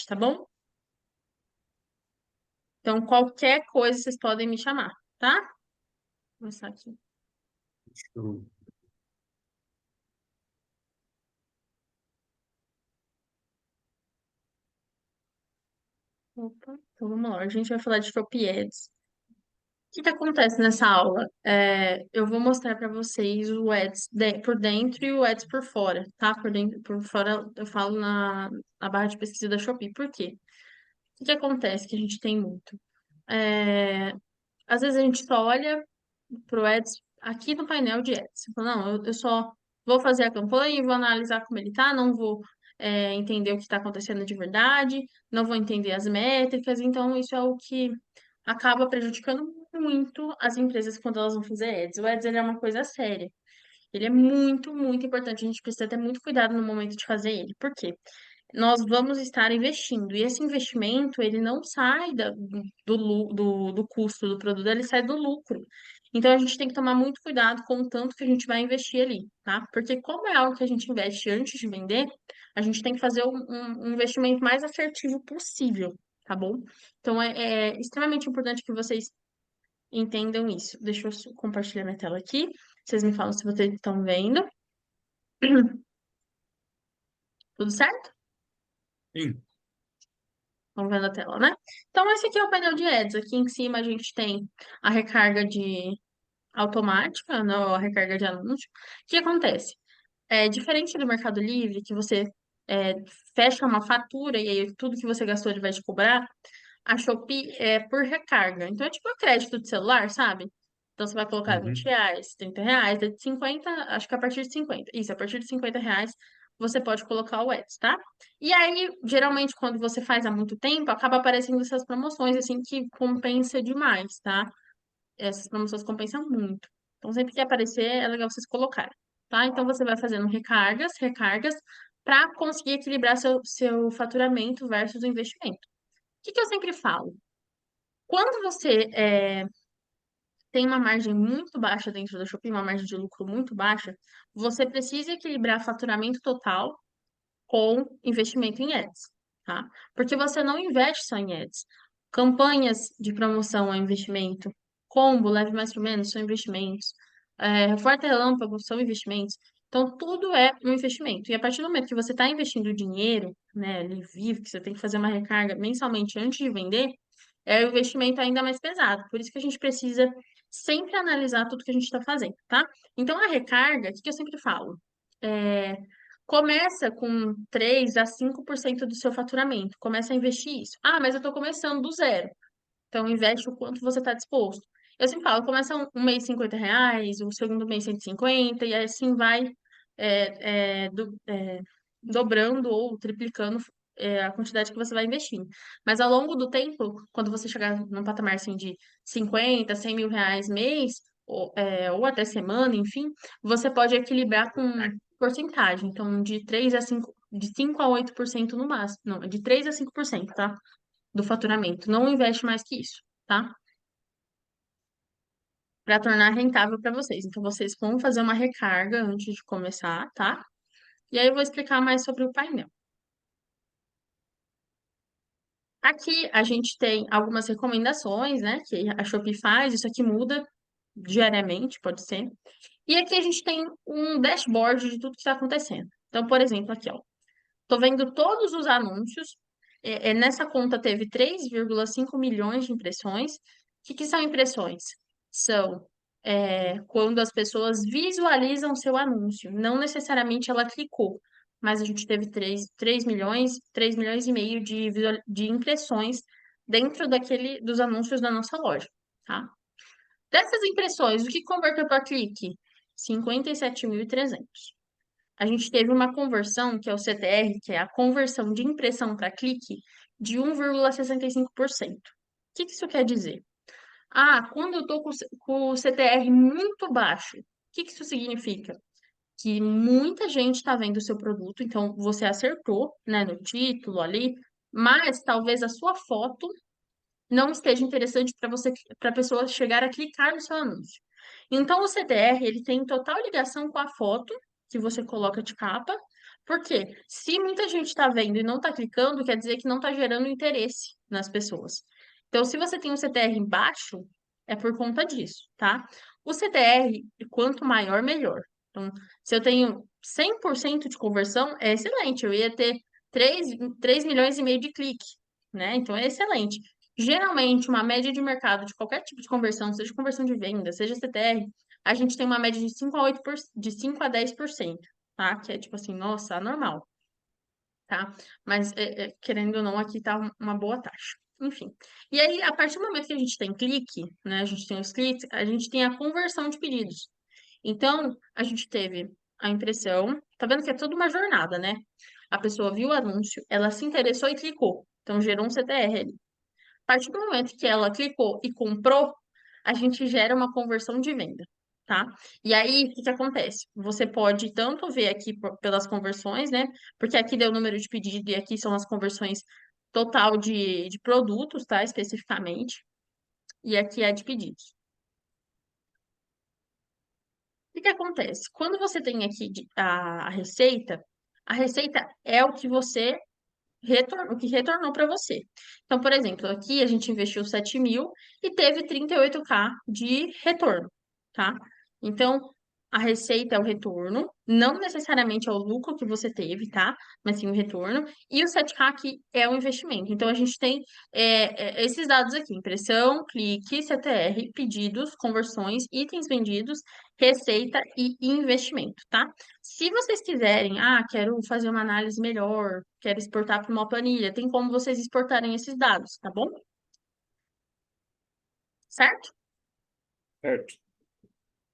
site, tá bom? Então, qualquer coisa vocês podem me chamar, tá? Vou começar aqui. Show. Opa, então vamos lá. A gente vai falar de Shopee Ads. O que que acontece nessa aula? Eu vou mostrar para vocês o Ads por dentro e o Ads por fora, tá? Por dentro, por fora eu falo na barra de pesquisa da Shopee. Por quê? O que que acontece que a gente tem muito? É, Às vezes a gente só olha pro Ads aqui no painel de Ads. Você fala, não, eu só vou fazer a campanha e vou analisar como ele tá, não vou entender o que está acontecendo de verdade, não vou entender as métricas, então isso é o que acaba prejudicando muito as empresas quando elas vão fazer Ads. O Ads ele é uma coisa séria. Ele é muito, muito importante. A gente precisa ter muito cuidado no momento de fazer ele. Por quê? Nós vamos estar investindo. E esse investimento, ele não sai do custo do produto, ele sai do lucro. Então, a gente tem que tomar muito cuidado com o tanto que a gente vai investir ali, tá? Porque como é algo que a gente investe antes de vender, a gente tem que fazer um investimento mais assertivo possível, tá bom? Então, é extremamente importante que vocês entendam isso. Deixa eu compartilhar minha tela aqui. Vocês me falam se vocês estão vendo. Tudo certo? Sim. Estão vendo a tela, né? Então, esse aqui é o painel de ads. Aqui em cima a gente tem a recarga de automática, não, a recarga de anúncio. O que acontece? Diferente do Mercado Livre, que você é, fecha uma fatura e aí tudo que você gastou ele vai te cobrar, a Shopee é por recarga. Então, é tipo um crédito de celular, sabe? Então, você vai colocar 20 Uhum. reais, 30 reais, de 50, acho que a partir de 50. Isso, a partir de 50 reais você pode colocar o Ads, tá? E aí, geralmente, quando você faz há muito tempo, acaba aparecendo essas promoções, assim, que compensa demais, tá? Essas promoções compensam muito. Então, sempre que aparecer, é legal vocês colocarem, tá? Então, você vai fazendo recargas, recargas, para conseguir equilibrar seu faturamento versus o investimento. O que que eu sempre falo? Quando você tem uma margem muito baixa dentro da Shopee, uma margem de lucro muito baixa, você precisa equilibrar faturamento total com investimento em ads, tá? Porque você não investe só em ads. Campanhas de promoção é investimento, combo, leve mais ou menos, são investimentos, forte relâmpago são investimentos. Então, tudo é um investimento. E a partir do momento que você está investindo dinheiro, né, ali vivo, que você tem que fazer uma recarga mensalmente antes de vender, é o investimento ainda mais pesado. Por isso que a gente precisa sempre analisar tudo que a gente está fazendo, tá? Então, a recarga, o que que eu sempre falo? É, Começa com 3 a 5% do seu faturamento. Começa a investir isso. Ah, mas eu estou começando do zero. Então, investe o quanto você está disposto. Eu sempre falo, começa um mês 50 reais, o segundo mês 150, e assim vai dobrando ou triplicando a quantidade que você vai investindo. Mas ao longo do tempo, quando você chegar num patamar assim, de 50, 100 mil reais mês, ou até semana, enfim, você pode equilibrar com porcentagem. Então, de 5 a 8% no máximo. Não, de 3 a 5%, tá? Do faturamento. Não investe mais que isso, tá? Para tornar rentável para vocês. Então, vocês vão fazer uma recarga antes de começar, tá? E aí eu vou explicar mais sobre o painel. Aqui a gente tem algumas recomendações, né, que a Shopee faz, isso aqui muda diariamente, pode ser. E aqui a gente tem um dashboard de tudo que está acontecendo. Então, por exemplo, aqui, ó, tô vendo todos os anúncios. Nessa conta teve 3,5 milhões de impressões. O que que são impressões? São quando as pessoas visualizam seu anúncio. Não necessariamente ela clicou, mas a gente teve 3 milhões e meio de impressões dentro dos anúncios da nossa loja, tá? Dessas impressões, o que converteu para clique? 57.300. A gente teve uma conversão, que é o CTR, que é a conversão de impressão para clique, de 1,65%. O que que isso quer dizer? Ah, quando eu estou com o CTR muito baixo, o que que isso significa? Que muita gente está vendo o seu produto, então você acertou, né, no título ali, mas talvez a sua foto não esteja interessante para a pessoa chegar a clicar no seu anúncio. Então, o CTR, ele tem total ligação com a foto que você coloca de capa, Por quê? Se muita gente está vendo e não está clicando, quer dizer que não está gerando interesse nas pessoas. Então, se você tem um CTR baixo, é por conta disso, tá? O CTR, quanto maior, melhor. Então, se eu tenho 100% de conversão, é excelente. Eu ia ter 3 milhões e meio de clique, né? Então, é excelente. Geralmente, uma média de mercado de qualquer tipo de conversão, seja conversão de venda, seja CTR, a gente tem uma média de 5 a de 5 a 10%, tá? Que é tipo assim, nossa, anormal, tá? Mas querendo ou não, aqui tá uma boa taxa. Enfim. E aí, a partir do momento que a gente tem clique, né? A gente tem os cliques, a gente tem a conversão de pedidos. Então, a gente teve a impressão, tá vendo que é toda uma jornada, né? A pessoa viu o anúncio, ela se interessou e clicou. Então, gerou um CTR ali. A partir do momento que ela clicou e comprou, a gente gera uma conversão de venda, tá? E aí, o que que acontece? Você pode tanto ver aqui pelas conversões, né? Porque aqui deu o número de pedido e aqui são as conversões total de produtos, tá? Especificamente. E aqui é de pedidos. O que que acontece? Quando você tem aqui a receita é o que você o que retornou para você. Então, por exemplo, aqui a gente investiu 7 mil e teve 38K de retorno, tá? Então, a receita é o retorno, não necessariamente é o lucro que você teve, tá? Mas sim o retorno. E o 7K aqui é o investimento. Então, a gente tem esses dados aqui: impressão, clique, CTR, pedidos, conversões, itens vendidos, receita e investimento, tá? Se vocês quiserem, quero fazer uma análise melhor, quero exportar para uma planilha, tem como vocês exportarem esses dados, tá bom? Certo? Certo.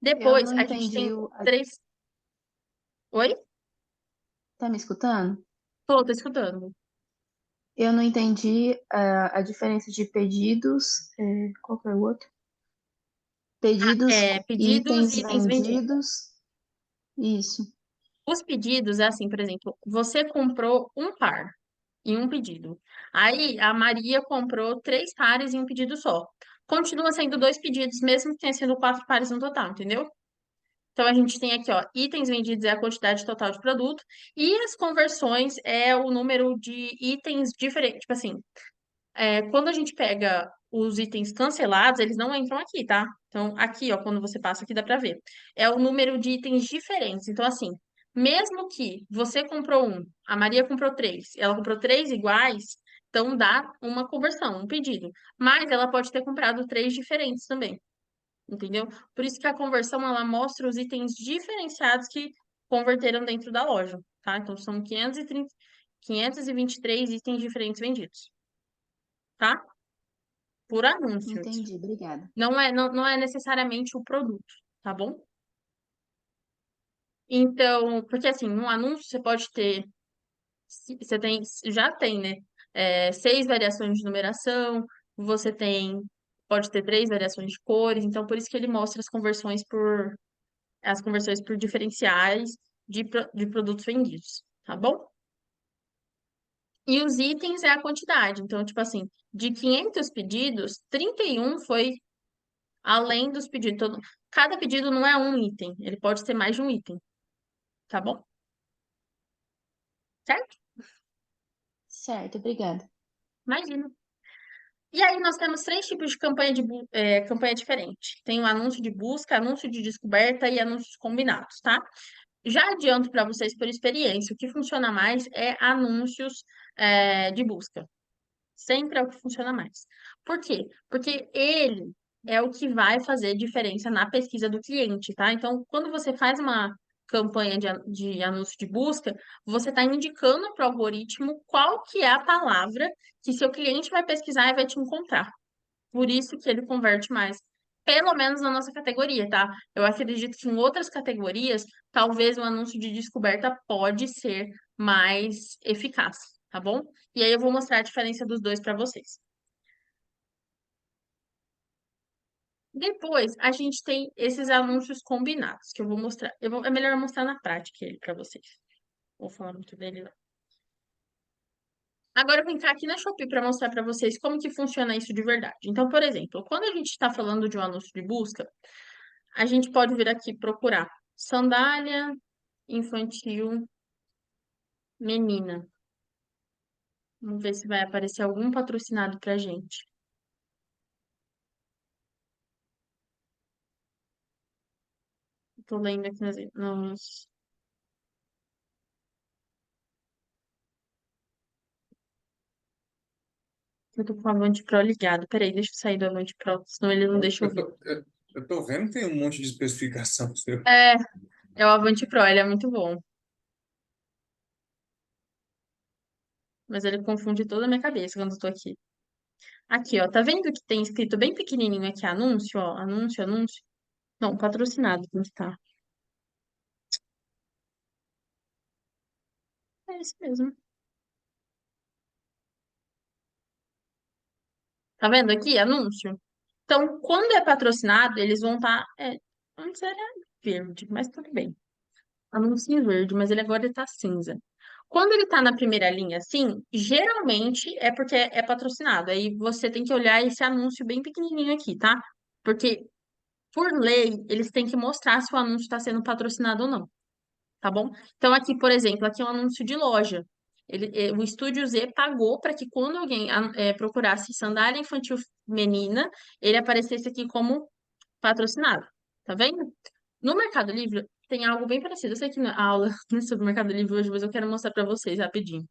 Eu Depois, não a gente entendi tem três. Oi? Tá me escutando? Tô escutando. Eu não entendi a diferença de pedidos. Qual que é o outro? Pedidos, Pedidos e itens itens vendidos. vendidos. Isso. Os pedidos é assim, por exemplo, você comprou um par em um pedido. Aí a Maria comprou 3 pares em um pedido só. Continua sendo 2 pedidos, mesmo que tenha sido 4 pares no total, entendeu? Então, a gente tem aqui, ó, itens vendidos é a quantidade total de produto e as conversões é o número de itens diferentes. Tipo assim, quando a gente pega os itens cancelados, eles não entram aqui, tá? Então, aqui, ó, quando você passa aqui, dá pra ver. É o número de itens diferentes. Então, assim, mesmo que você comprou um, a Maria comprou 3, ela comprou 3 iguais, então dá uma conversão, um pedido. Mas ela pode ter comprado 3 diferentes também. Entendeu? Por isso que a conversão ela mostra os itens diferenciados que converteram dentro da loja, tá? Então são 523 itens diferentes vendidos, tá? Por anúncio. Isso. Entendi, obrigada. Não é necessariamente o produto, tá bom? Então, porque assim, no anúncio você pode ter, você tem, já tem, né? 6 variações de numeração, você tem, pode ter 3 variações de cores, então por isso que ele mostra as conversões por diferenciais de produtos vendidos, tá bom? E os itens é a quantidade. Então, tipo assim, de 500 pedidos, 31 foi além dos pedidos. Então, cada pedido não é um item, ele pode ter mais de um item, tá bom? Certo? Certo, obrigada. Imagina. E aí nós temos 3 tipos de campanha diferente. Tem o anúncio de busca, anúncio de descoberta e anúncios combinados, tá? Já adianto para vocês por experiência, o que funciona mais é anúncios de busca. Sempre é o que funciona mais. Por quê? Porque ele é o que vai fazer diferença na pesquisa do cliente, tá? Então, quando você faz uma campanha de anúncio de busca, você está indicando para o algoritmo qual que é a palavra que seu cliente vai pesquisar e vai te encontrar. Por isso que ele converte mais. Pelo menos na nossa categoria, tá? Eu acredito que em outras categorias, talvez o anúncio de descoberta pode ser mais eficaz, tá bom? E aí eu vou mostrar a diferença dos dois para vocês. Depois, a gente tem esses anúncios combinados, que eu vou mostrar. É melhor eu mostrar na prática ele para vocês. Vou falar muito dele, não. Agora eu vou entrar aqui na Shopee para mostrar para vocês como que funciona isso de verdade. Então, por exemplo, quando a gente está falando de um anúncio de busca, a gente pode vir aqui procurar sandália infantil Menina. Vamos ver se vai aparecer algum patrocinado pra gente. Tô lendo aqui nos... Eu tô com o Avante Pro ligado. Peraí, deixa eu sair do Avante Pro, senão ele não deixa eu ver. Eu tô vendo que tem um monte de especificação seu. É, é o Avante Pro, ele é muito bom. Mas ele confunde toda a minha cabeça quando eu tô aqui. Aqui, ó, tá vendo que tem escrito bem pequenininho aqui, anúncio, ó, anúncio, anúncio? Não, patrocinado, tem que tá. É isso mesmo. Tá vendo aqui, anúncio? Então, quando é patrocinado, eles vão estar. Antes era verde, mas tudo bem. Anúncio em verde, mas ele agora está cinza. Quando ele está na primeira linha, assim, geralmente é porque é patrocinado. Aí você tem que olhar esse anúncio bem pequenininho aqui, tá? Porque, por lei, eles têm que mostrar se o anúncio está sendo patrocinado ou não, tá bom? Então, aqui, por exemplo, aqui é um anúncio de loja. O Estúdio Z pagou para que quando alguém procurasse sandália infantil menina, ele aparecesse aqui como patrocinado. Tá vendo? No Mercado Livre tem algo bem parecido. Eu sei que na aula não é sobre o Mercado Livre hoje, mas eu quero mostrar para vocês rapidinho.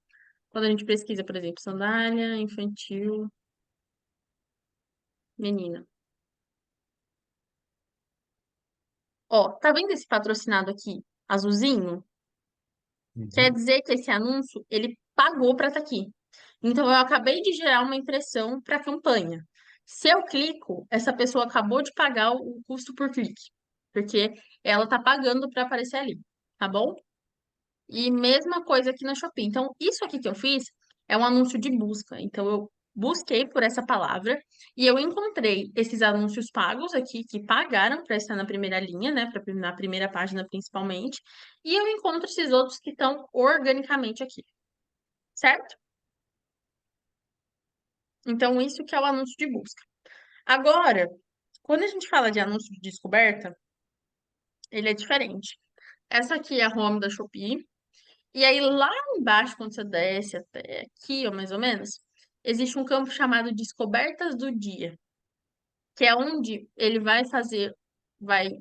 Quando a gente pesquisa, por exemplo, sandália infantil menina. Ó, tá vendo esse patrocinado aqui, azulzinho? Quer Uhum. dizer que esse anúncio, ele pagou para estar aqui. Então, eu acabei de gerar uma impressão para a campanha. Se eu clico, essa pessoa acabou de pagar o custo por clique, porque ela tá pagando para aparecer ali, tá bom? E mesma coisa aqui na Shopee. Então, isso aqui que eu fiz é um anúncio de busca. Então, eu busquei por essa palavra e eu encontrei esses anúncios pagos aqui que pagaram para estar na primeira linha, né, na primeira página principalmente, e eu encontro esses outros que estão organicamente aqui, certo? Então, isso que é o anúncio de busca. Agora, quando a gente fala de anúncio de descoberta, ele é diferente. Essa aqui é a home da Shopee. E aí, lá embaixo, quando você desce até aqui, ó, mais ou menos, existe um campo chamado Descobertas do Dia, que é onde ele vai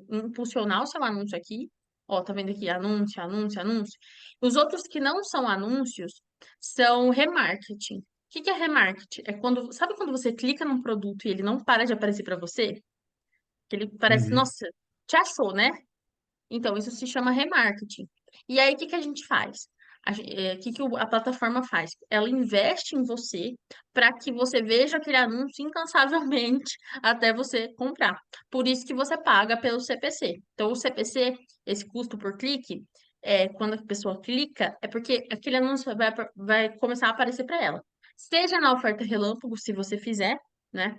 impulsionar o seu anúncio aqui. Ó, tá vendo aqui? Anúncio, anúncio, anúncio. Os outros que não são anúncios são remarketing. O que que é remarketing? É quando, sabe quando você clica num produto e ele não para de aparecer para você? Que ele parece, Uhum. nossa, te achou, né? Então, isso se chama remarketing. E aí, o que que a gente faz? O que que a plataforma faz? Ela investe em você para que você veja aquele anúncio incansavelmente até você comprar. Por isso que você paga pelo CPC. Então, o CPC, esse custo por clique, quando a pessoa clica, é porque aquele anúncio vai começar a aparecer para ela. Seja na oferta relâmpago, se você fizer, né?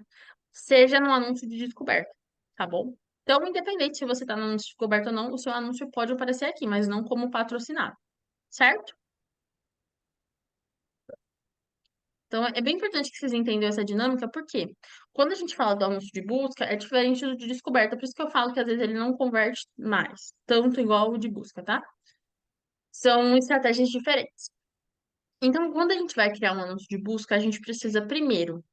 Seja no anúncio de descoberta, tá bom? Então, independente se você está no anúncio descoberto ou não, o seu anúncio pode aparecer aqui, mas não como patrocinado, certo? Então, é bem importante que vocês entendam essa dinâmica, porque quando a gente fala do anúncio de busca, é diferente do de descoberta, por isso que eu falo que às vezes ele não converte mais, tanto igual o de busca, tá? São estratégias diferentes. Então, quando a gente vai criar um anúncio de busca, a gente precisa primeiro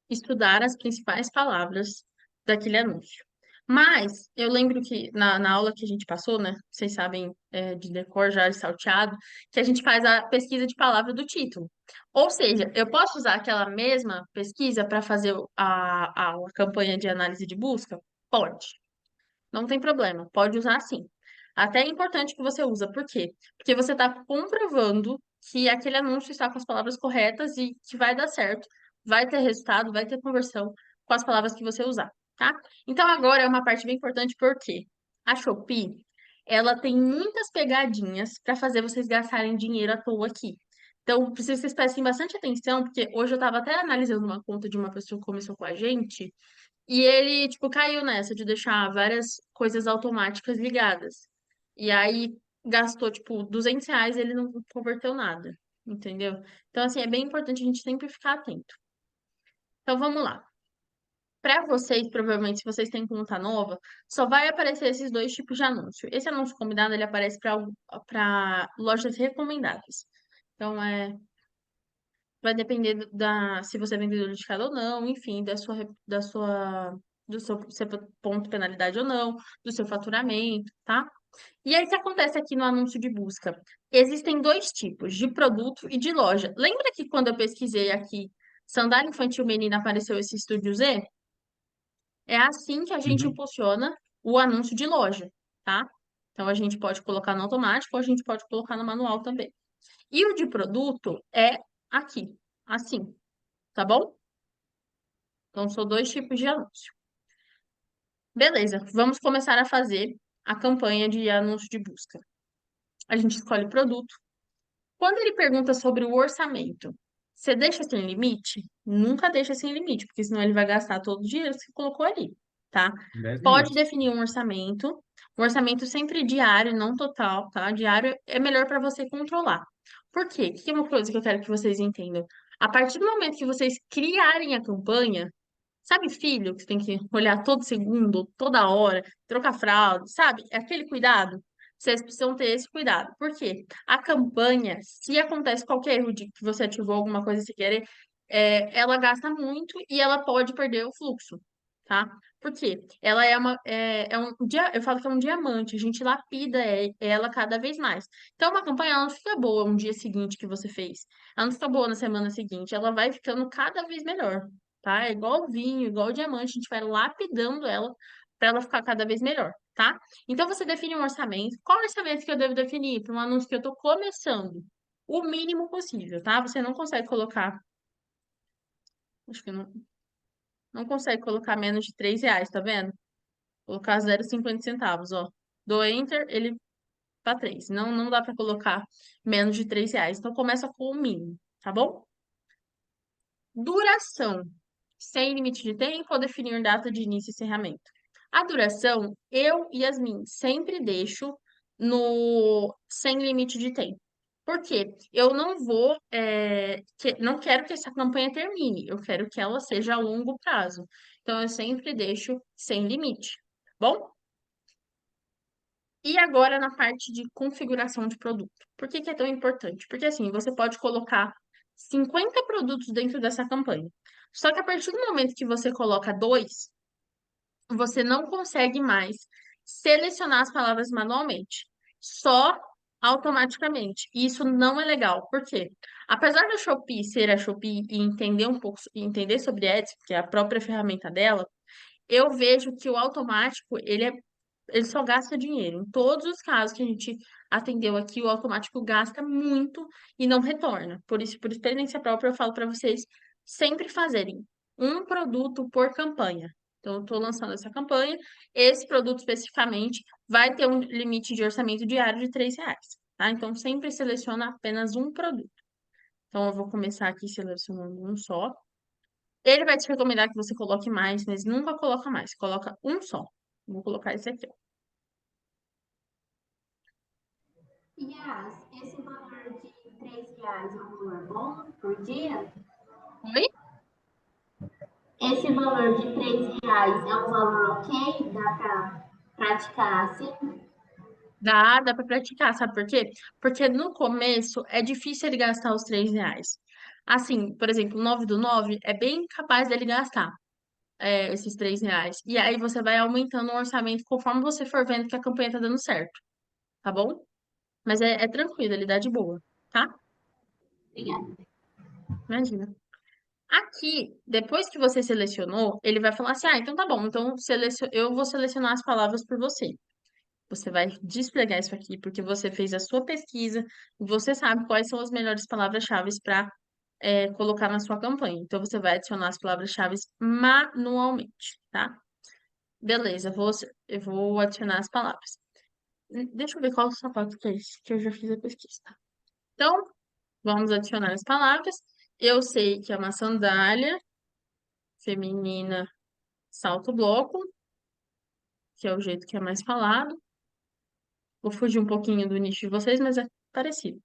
estudar as principais palavras daquele anúncio. Mas eu lembro que na aula que a gente passou, né? Vocês sabem de decor já de salteado, que a gente faz a pesquisa de palavra do título. Ou seja, eu posso usar aquela mesma pesquisa para fazer a campanha de análise de busca? Pode. Não tem problema, pode usar sim. Até é importante que você usa, por quê? Porque você está comprovando que aquele anúncio está com as palavras corretas e que vai dar certo, vai ter resultado, vai ter conversão com as palavras que você usar, tá? Então agora é uma parte bem importante, porque a Shopee, ela tem muitas pegadinhas para fazer vocês gastarem dinheiro à toa aqui. Então, preciso que vocês prestem bastante atenção, porque hoje eu estava até analisando uma conta de uma pessoa que começou com a gente, e ele, tipo, caiu nessa de deixar várias coisas automáticas ligadas. E aí gastou, tipo, R$ 200 e ele não converteu nada. Entendeu? Então, assim, é bem importante a gente sempre ficar atento. Então, vamos lá. para vocês, provavelmente, se vocês têm conta nova, só vai aparecer esses dois tipos de anúncio. Esse anúncio combinado, ele aparece para lojas recomendadas. Então, vai depender se você é vendedor de cada ou não, enfim, do seu ponto de penalidade ou não, do seu faturamento, tá? E aí, o que acontece aqui no anúncio de busca? Existem dois tipos, de produto e de loja. Lembra que quando eu pesquisei aqui, sandália infantil menina, apareceu esse Estúdio Z? É assim que a gente Uhum. impulsiona o anúncio de loja, tá? Então, a gente pode colocar no automático ou a gente pode colocar no manual também. E o de produto é aqui, assim, tá bom? Então, são dois tipos de anúncio. Beleza, vamos começar a fazer a campanha de anúncio de busca. A gente escolhe o produto. Quando ele pergunta sobre o orçamento, você deixa sem limite? Nunca deixa sem limite, porque senão ele vai gastar todo o dinheiro que você colocou ali, tá? 10 Pode minutos. definir um orçamento sempre diário, não total, tá? Diário é melhor para você controlar. Por quê? Que é uma coisa que eu quero que vocês entendam. A partir do momento que vocês criarem a campanha, sabe, filho, que você tem que olhar todo segundo, toda hora, trocar fralda, sabe? É aquele cuidado. Vocês precisam ter esse cuidado. Por quê? A campanha, se acontece qualquer erro de que você ativou alguma coisa sem querer, ela gasta muito e ela pode perder o fluxo, tá? Por quê? Ela eu falo que é um diamante, a gente lapida ela cada vez mais. Então, uma campanha ela não fica boa no dia seguinte que você fez. Ela não fica boa na semana seguinte, ela vai ficando cada vez melhor, tá? É igual vinho, igual diamante, a gente vai lapidando ela para ela ficar cada vez melhor, tá? Então você define um orçamento. Qual orçamento que eu devo definir para um anúncio que eu estou começando? O mínimo possível, tá? Você não consegue colocar, acho que não consegue colocar menos de R$ 3, tá vendo? Colocar 0,50 centavos, ó. Do Enter, ele tá 3. Não dá para colocar menos de R$ 3. Então começa com o mínimo, tá bom? Duração. Sem limite de tempo ou definir data de início e encerramento. A duração, eu e Yasmin sempre deixo no sem limite de tempo. Por quê? Eu não vou, não quero que essa campanha termine, eu quero que ela seja a longo prazo. Então, eu sempre deixo sem limite, tá bom? E agora na parte de configuração de produto. Por que que é tão importante? Porque assim, você pode colocar 50 produtos dentro dessa campanha. Só que a partir do momento que você coloca dois, você não consegue mais selecionar as palavras manualmente, só automaticamente. E isso não é legal. Por quê? Apesar da Shopee ser a Shopee e entender um pouco, entender sobre Etsy, que é a própria ferramenta dela, eu vejo que o automático, ele só gasta dinheiro. Em todos os casos que a gente atendeu aqui, o automático gasta muito e não retorna. Por isso, por experiência própria, eu falo para vocês sempre fazerem um produto por campanha. Então, eu estou lançando essa campanha. Esse produto especificamente vai ter um limite de orçamento diário de R$ 3, tá? Então, sempre seleciona apenas um produto. Então, eu vou começar aqui selecionando um só. Ele vai te recomendar que você coloque mais, mas nunca coloca mais. Coloca um só. Vou colocar esse aqui, ó. Yas, esse valor de R$ 3 é um valor bom por dia? Oi? Esse valor de R$ 3 é um valor ok? Dá para praticar assim? Dá pra praticar, sabe por quê? Porque no começo é difícil ele gastar os R$ 3. Assim, por exemplo, o 9 do 9 é bem capaz dele gastar esses R$ 3. E aí você vai aumentando o orçamento conforme você for vendo que a campanha tá dando certo, tá bom? Mas é tranquilo, ele dá de boa, tá? Obrigada. Imagina. Aqui, depois que você selecionou, ele vai falar assim: ah, então tá bom, então eu vou selecionar as palavras por você. Você vai desplegar isso aqui porque você fez a sua pesquisa e você sabe quais são as melhores palavras-chave para colocar na sua campanha. Então, você vai adicionar as palavras-chave manualmente, tá? Beleza, eu vou adicionar as palavras. Deixa eu ver qual sapato que é esse, que eu já fiz a pesquisa. Então, vamos adicionar as palavras. Eu sei que é uma sandália feminina salto bloco, que é o jeito que é mais falado. Vou fugir um pouquinho do nicho de vocês, mas é parecido.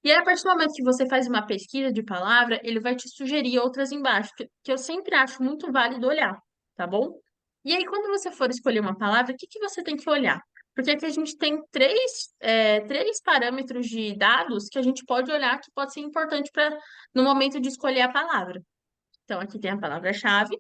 E aí, a partir do momento que você faz uma pesquisa de palavra, ele vai te sugerir outras embaixo, que eu sempre acho muito válido olhar, tá bom? E aí, quando você for escolher uma palavra, o que que você tem que olhar? Porque aqui a gente tem três parâmetros de dados que a gente pode olhar que pode ser importante para no momento de escolher a palavra. Então, aqui tem a palavra-chave,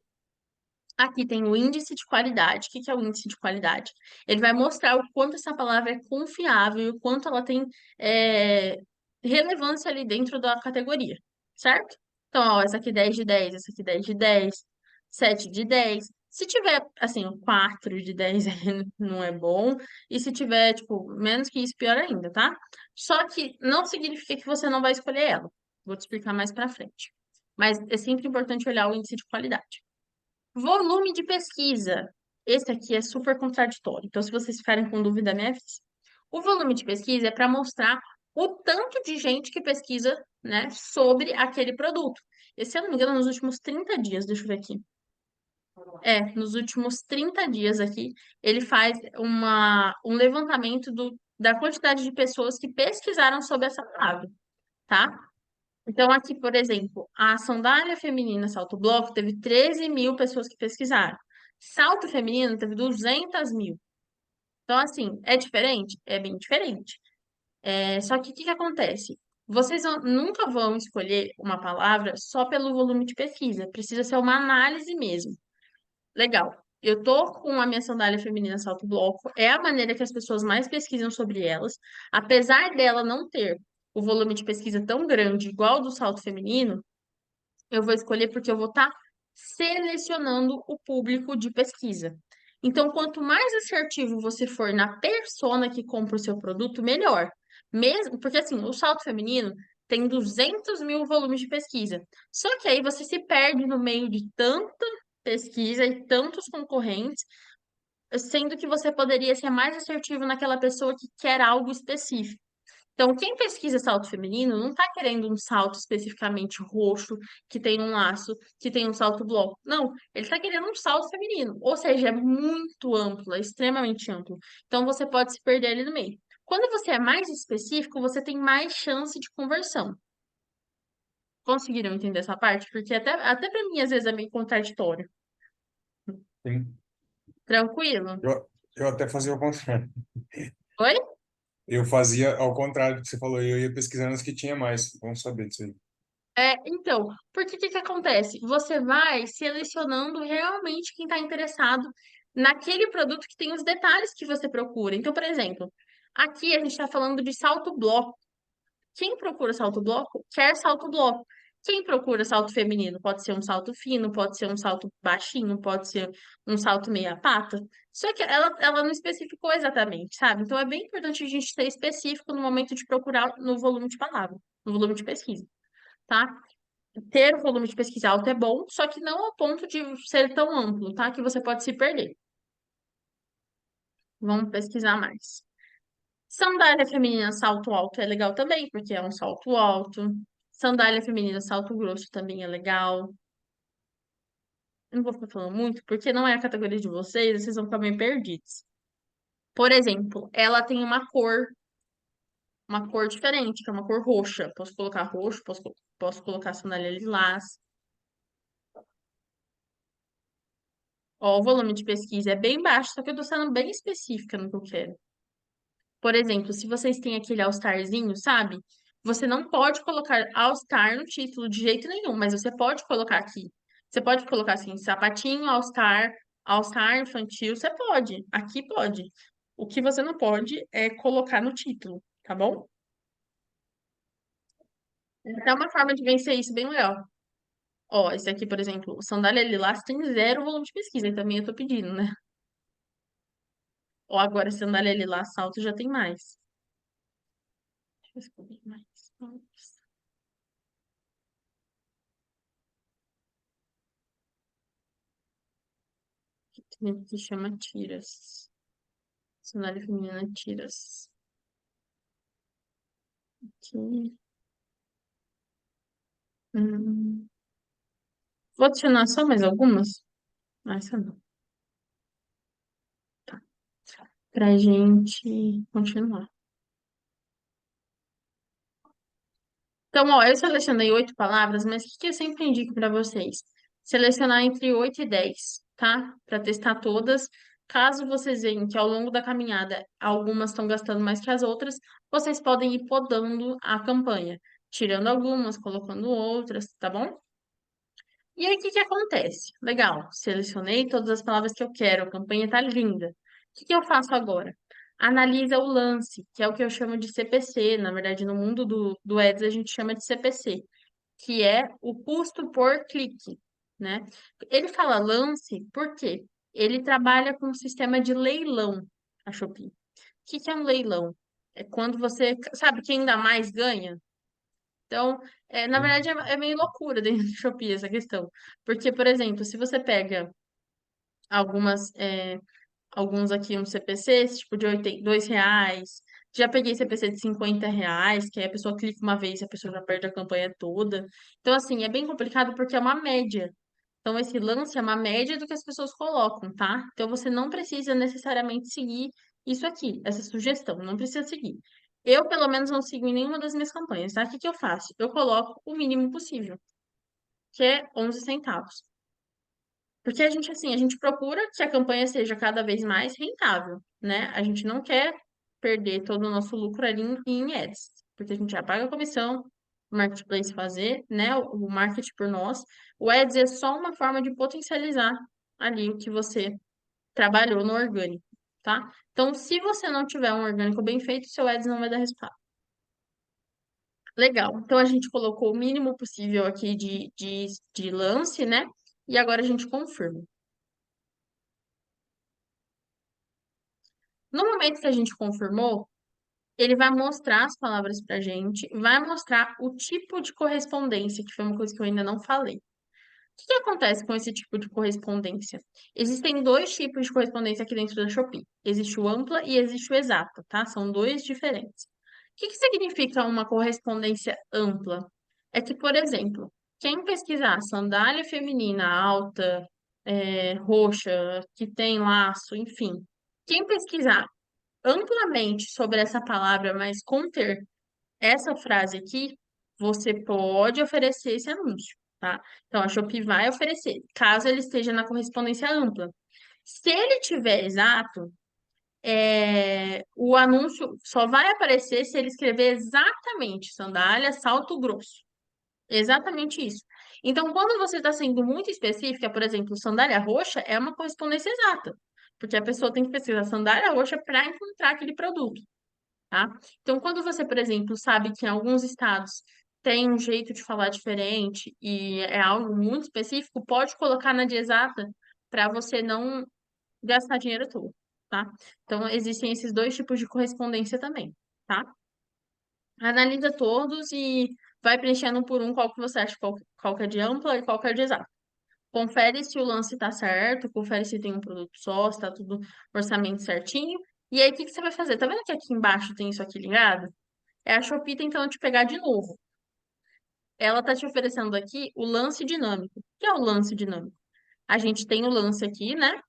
aqui tem o índice de qualidade. O que que é o índice de qualidade? Ele vai mostrar o quanto essa palavra é confiável, o quanto ela tem é, relevância ali dentro da categoria, certo? Então, ó, essa aqui 10 de 10, essa aqui 10 de 10, 7 de 10. Se tiver, assim, 4 de 10 não é bom, e se tiver, tipo, menos que isso, pior ainda, tá? Só que não significa que você não vai escolher ela. Vou te explicar mais pra frente. Mas é sempre importante olhar o índice de qualidade. Volume de pesquisa. Esse aqui é super contraditório. Então, se vocês ficarem com dúvida, me avise. O volume de pesquisa é para mostrar o tanto de gente que pesquisa, né, sobre aquele produto. E, se eu não me engano, nos últimos 30 dias, deixa eu ver aqui. Nos últimos 30 dias aqui, ele faz um levantamento da quantidade de pessoas que pesquisaram sobre essa palavra, tá? Então, aqui, por exemplo, a sandália feminina salto bloco teve 13 mil pessoas que pesquisaram. Salto feminino teve 200 mil. Então, assim, é diferente? É bem diferente. Só que o que que acontece? Vocês nunca vão escolher uma palavra só pelo volume de pesquisa. Precisa ser uma análise mesmo. Legal. Eu tô com a minha sandália feminina salto bloco. É a maneira que as pessoas mais pesquisam sobre elas. Apesar dela não ter o volume de pesquisa tão grande, igual o do salto feminino, eu vou escolher porque eu vou estar selecionando o público de pesquisa. Então, quanto mais assertivo você for na persona que compra o seu produto, melhor. Mesmo, porque assim, o salto feminino tem 200 mil volumes de pesquisa. Só que aí você se perde no meio de tanta pesquisa e tantos concorrentes, sendo que você poderia ser mais assertivo naquela pessoa que quer algo específico. Então, quem pesquisa salto feminino não está querendo um salto especificamente roxo, que tem um laço, que tem um salto bloco. Não, ele está querendo um salto feminino. Ou seja, é muito amplo, é extremamente amplo. Então, você pode se perder ali no meio. Quando você é mais específico, você tem mais chance de conversão. Conseguiram entender essa parte? Porque até para mim, às vezes, é meio contraditório. Sim. Tranquilo? Eu até fazia o contrário. Oi? Eu fazia ao contrário do que você falou, eu ia pesquisando as que tinha mais. Vamos saber disso aí. Então, porque o que que acontece? Você vai selecionando realmente quem está interessado naquele produto que tem os detalhes que você procura. Então, por exemplo, aqui a gente está falando de salto bloco. Quem procura salto bloco, quer salto bloco. Quem procura salto feminino, pode ser um salto fino, pode ser um salto baixinho, pode ser um salto meia pata. Só que ela não especificou exatamente, sabe? Então, é bem importante a gente ser específico no momento de procurar no volume de palavra, no volume de pesquisa, tá? Ter o volume de pesquisa alto é bom, só que não ao ponto de ser tão amplo, tá? Que você pode se perder. Vamos pesquisar mais. Sandália feminina salto alto é legal também, porque é um salto alto. Sandália feminina salto grosso também é legal. Eu não vou ficar falando muito, porque não é a categoria de vocês, vocês vão ficar bem perdidos. Por exemplo, ela tem uma cor diferente, que é uma cor roxa. Posso colocar roxo, posso colocar sandália lilás. Ó, o volume de pesquisa é bem baixo, só que eu tô sendo bem específica no que eu quero. Por exemplo, se vocês têm aquele All-Starzinho, sabe? Você não pode colocar All-Star no título de jeito nenhum, mas você pode colocar aqui. Você pode colocar assim, sapatinho All-Star, All-Star infantil, você pode. Aqui pode. O que você não pode é colocar no título, tá bom? É até uma forma de vencer isso bem legal. Ó, esse aqui, por exemplo, o sandália lilás tem zero volume de pesquisa, e também eu tô pedindo, né? Ou agora, sandália lilás salto já tem mais. Deixa eu escrever mais. Ops. Que chama tiras. Sandália feminina tiras. Aqui. Hum. Vou adicionar só mais algumas. Ah, essa não. Tá. Pra gente continuar. Então, ó, eu selecionei 8 palavras, mas o que que eu sempre indico para vocês? Selecionar entre 8 e 10. tá? Para testar todas. Caso vocês vejam que ao longo da caminhada algumas estão gastando mais que as outras, vocês podem ir podando a campanha, tirando algumas, colocando outras, tá bom? E aí, o que que acontece? Legal, selecionei todas as palavras que eu quero, a campanha tá linda. O que que eu faço agora? Analisa o lance, que é o que eu chamo de CPC. Na verdade, no mundo do Ads, a gente chama de CPC, que é o custo por clique, né? Ele fala lance porque ele trabalha com um sistema de leilão, a Shopee. O que que é um leilão? É quando você, sabe, quem dá mais ganha? Então, na verdade, é meio loucura dentro do Shopee essa questão. Porque, por exemplo, se você pega algumas, alguns aqui, uns CPCs, tipo de R$ 2, já peguei CPC de R$ 50, que aí a pessoa clica uma vez e a pessoa já perde a campanha toda. Então, assim, é bem complicado porque é uma média. Então, esse lance é uma média do que as pessoas colocam, tá? Então, você não precisa necessariamente seguir isso aqui, essa sugestão, não precisa seguir. Eu, pelo menos, não sigo em nenhuma das minhas campanhas, tá? O que que eu faço? Eu coloco o mínimo possível, que é 11 centavos. Porque a gente, assim, a gente procura que a campanha seja cada vez mais rentável, né? A gente não quer perder todo o nosso lucro ali em ads, porque a gente já paga a comissão, o marketplace fazer, né? O marketing por nós. O ads é só uma forma de potencializar ali o que você trabalhou no orgânico, tá? Então, se você não tiver um orgânico bem feito, seu ads não vai dar resultado. Legal. Então, a gente colocou o mínimo possível aqui de lance, né? E agora a gente confirma. No momento que a gente confirmou, ele vai mostrar as palavras para a gente, vai mostrar o tipo de correspondência, que foi uma coisa que eu ainda não falei. O que que acontece com esse tipo de correspondência? Existem dois tipos de correspondência aqui dentro da Shopee. Existe o ampla e existe o exato, tá? São dois diferentes. O que que significa uma correspondência ampla? É que, por exemplo, quem pesquisar sandália feminina alta, roxa, que tem laço, enfim, quem pesquisar amplamente sobre essa palavra, mas conter essa frase aqui, você pode oferecer esse anúncio, tá? Então, a Shopee vai oferecer, caso ele esteja na correspondência ampla. Se ele tiver exato, o anúncio só vai aparecer se ele escrever exatamente sandália, salto grosso. Exatamente isso. Então, quando você está sendo muito específica, por exemplo, sandália roxa é uma correspondência exata, porque a pessoa tem que pesquisar sandália roxa para encontrar aquele produto, tá? Então, quando você, por exemplo, sabe que em alguns estados tem um jeito de falar diferente e é algo muito específico, pode colocar na de exata para você não gastar dinheiro todo, tá? Então, existem esses dois tipos de correspondência também, tá? Analisa todos e vai preenchendo um por um qual que você acha qual que é de ampla e qual que é de exato. Confere se o lance está certo, confere se tem um produto só, se está tudo orçamento certinho. E aí, o que que você vai fazer? Tá vendo que aqui embaixo tem isso aqui ligado? É a Shopee tentando te pegar de novo. Ela tá te oferecendo aqui o lance dinâmico. O que é o lance dinâmico? A gente tem o lance aqui, né?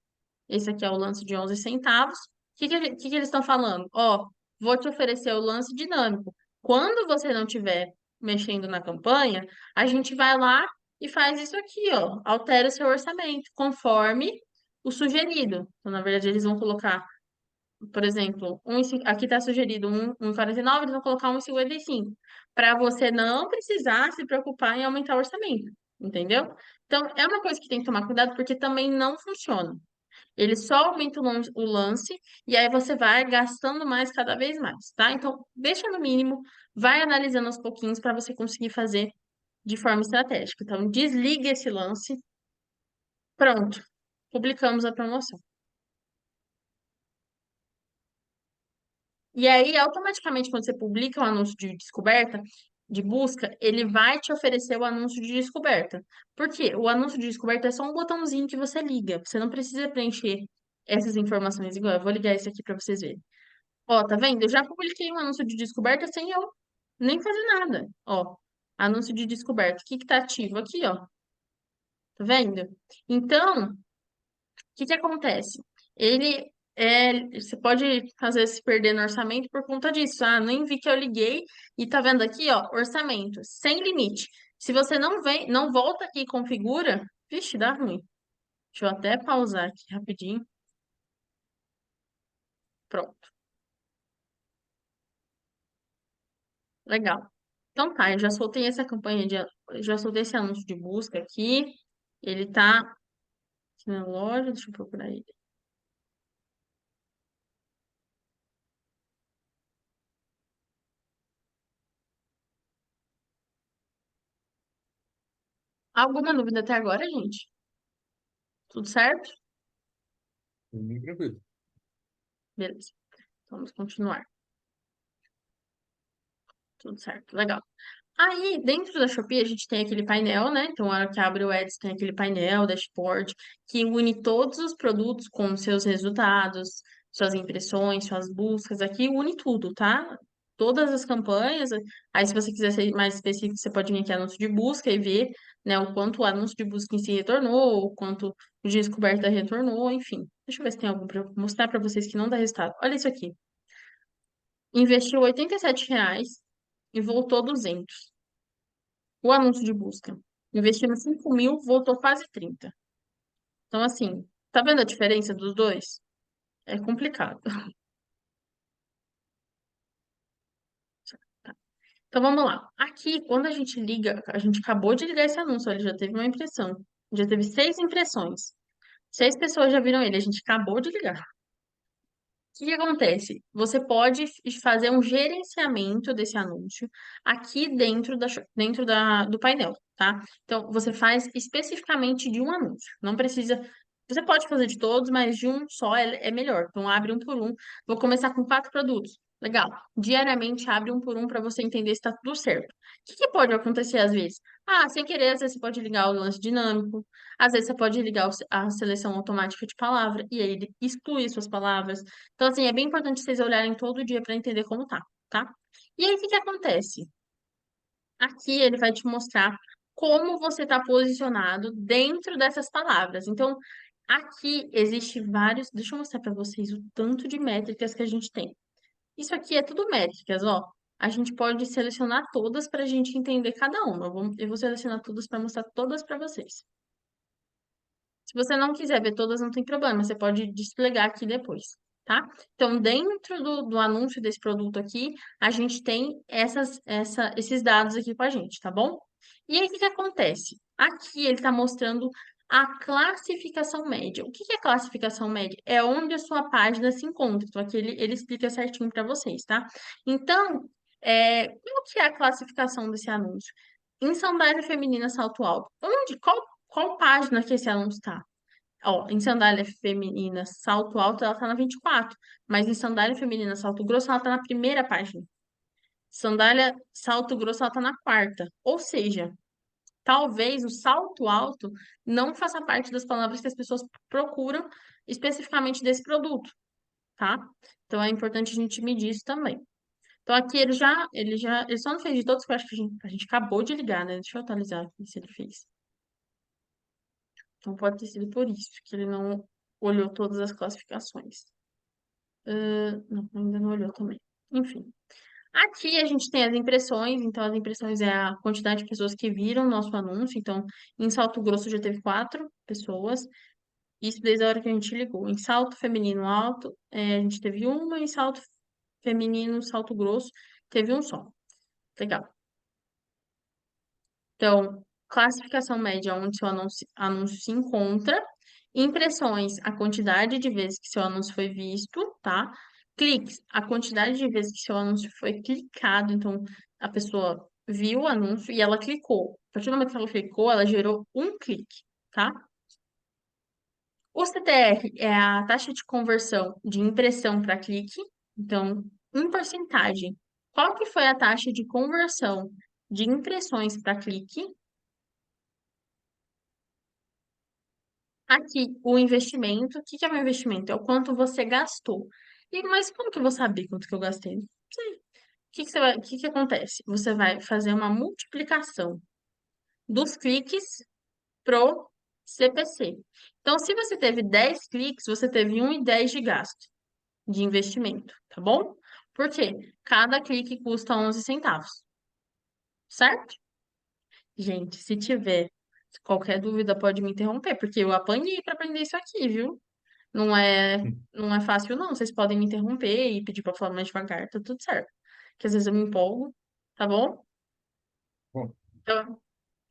Esse aqui é o lance de 11 centavos. O que que eles estão falando? Ó, vou te oferecer o lance dinâmico. Quando você não estiver mexendo na campanha, a gente vai lá e faz isso aqui, ó. Altera o seu orçamento conforme o sugerido. Então, na verdade, eles vão colocar, por exemplo, aqui está sugerido 1,49, eles vão colocar 1,55, para você não precisar se preocupar em aumentar o orçamento, entendeu? Então, é uma coisa que tem que tomar cuidado, porque também não funciona. Ele só aumenta o lance e aí você vai gastando mais cada vez mais, tá? Então, deixa no mínimo, vai analisando aos pouquinhos para você conseguir fazer de forma estratégica. Então, desliga esse lance. Pronto, publicamos a promoção. E aí, automaticamente, quando você publica um anúncio de descoberta, de busca, ele vai te oferecer o anúncio de descoberta. Por quê? O anúncio de descoberta é só um botãozinho que você liga. Você não precisa preencher essas informações igual. Eu vou ligar esse aqui para vocês verem. Ó, tá vendo? Eu já publiquei um anúncio de descoberta sem eu nem fazer nada. Ó, anúncio de descoberta. O que que tá ativo aqui, ó? Tá vendo? Então, que acontece? Você pode fazer se perder no orçamento por conta disso. Ah, nem vi que eu liguei e tá vendo aqui, ó, orçamento, sem limite. Se você não vem, não volta aqui e configura, vixe, dá ruim. Deixa eu até pausar aqui rapidinho. Pronto. Legal. Então tá, eu já soltei essa campanha já soltei esse anúncio de busca aqui. Ele tá aqui na loja, deixa eu procurar ele. Alguma dúvida até agora, gente? Tudo certo? Bem tranquilo. Beleza. Vamos continuar. Tudo certo. Legal. Aí, dentro da Shopee, a gente tem aquele painel, né? Então, na hora que abre o Ads, tem aquele painel, dashboard, que une todos os produtos com seus resultados, suas impressões, suas buscas. Aqui une tudo, tá? Todas as campanhas. Aí, se você quiser ser mais específico, você pode vir aqui anúncio de busca e ver, né, o quanto o anúncio de busca em si retornou, o quanto o de descoberta retornou, enfim. Deixa eu ver se tem algum para mostrar para vocês que não dá resultado. Olha isso aqui. Investiu R$ 87 e voltou 200. O anúncio de busca. Investindo 5 mil, voltou quase 30. Então, assim, tá vendo a diferença dos dois? É complicado. Tá. Então, vamos lá. Aqui, quando a gente liga, a gente acabou de ligar esse anúncio, ele já teve uma impressão. Já teve 6 impressões. 6 pessoas já viram ele, a gente acabou de ligar. Que acontece? Você pode fazer um gerenciamento desse anúncio aqui do painel, tá? Então, você faz especificamente de um anúncio. Não precisa. Você pode fazer de todos, mas de um só é melhor. Então, abre um por um. Vou começar com 4 produtos. Legal. Diariamente abre um por um para você entender se está tudo certo. O que pode acontecer às vezes? Ah, sem querer, às vezes você pode ligar o lance dinâmico, às vezes você pode ligar a seleção automática de palavra, e aí ele exclui suas palavras. Então, assim, é bem importante vocês olharem todo dia para entender como tá, tá? E aí, o que que acontece? Aqui ele vai te mostrar como você está posicionado dentro dessas palavras. Então, aqui existe vários. Deixa eu mostrar para vocês o tanto de métricas que a gente tem. Isso aqui é tudo métricas, ó. A gente pode selecionar todas para a gente entender cada uma. Eu vou selecionar todas para mostrar todas para vocês. Se você não quiser ver todas, não tem problema, você pode desplegar aqui depois, tá? Então, dentro do anúncio desse produto aqui, a gente tem esses dados aqui com a gente, tá bom? E aí, o que que acontece? Aqui ele está mostrando a classificação média. O que que é classificação média? É onde a sua página se encontra. Então, aqui ele explica certinho para vocês, tá? Então, qual que é a classificação desse anúncio? Em sandália feminina salto alto. Qual página que esse aluno está? Ó, em sandália feminina salto alto, ela tá na 24, mas em sandália feminina salto grosso, ela tá na primeira página. Sandália salto grosso, ela tá na quarta. Ou seja, talvez o salto alto não faça parte das palavras que as pessoas procuram especificamente desse produto, tá? Então é importante a gente medir isso também. Então aqui ele só não fez de todos, que eu acho que a gente acabou de ligar, né? Deixa eu atualizar aqui se ele fez. Então pode ter sido por isso que ele não olhou todas as classificações. Não, ainda não olhou também. Enfim. Aqui a gente tem as impressões, então as impressões é a quantidade de pessoas que viram o nosso anúncio. Então, em Salto Grosso já teve 4 pessoas, isso desde a hora que a gente ligou. Em Salto Feminino Alto, a gente teve uma, em Salto Feminino Salto Grosso, teve um só. Legal. Então, classificação média onde seu anúncio se encontra. Impressões, a quantidade de vezes que seu anúncio foi visto, tá? Cliques, a quantidade de vezes que seu anúncio foi clicado. Então, a pessoa viu o anúncio e ela clicou. A partir do momento que ela clicou, ela gerou um clique, tá? O CTR é a taxa de conversão de impressão para clique. Então, em porcentagem, qual que foi a taxa de conversão de impressões para clique? Aqui, o investimento. O que que é meu investimento? É o quanto você gastou. Mas como que eu vou saber quanto que eu gastei? Não sei. O que que acontece? Você vai fazer uma multiplicação dos cliques pro CPC. Então, se você teve 10 cliques, você teve 1,10 de gasto de investimento, tá bom? Por quê? Cada clique custa 11 centavos, certo? Gente, se tiver Qualquer dúvida pode me interromper, porque eu apanhei para aprender isso aqui, viu? Não é fácil, não. Vocês podem me interromper e pedir para falar mais devagar, tá tudo certo. Porque às vezes eu me empolgo, tá bom? Bom, Então,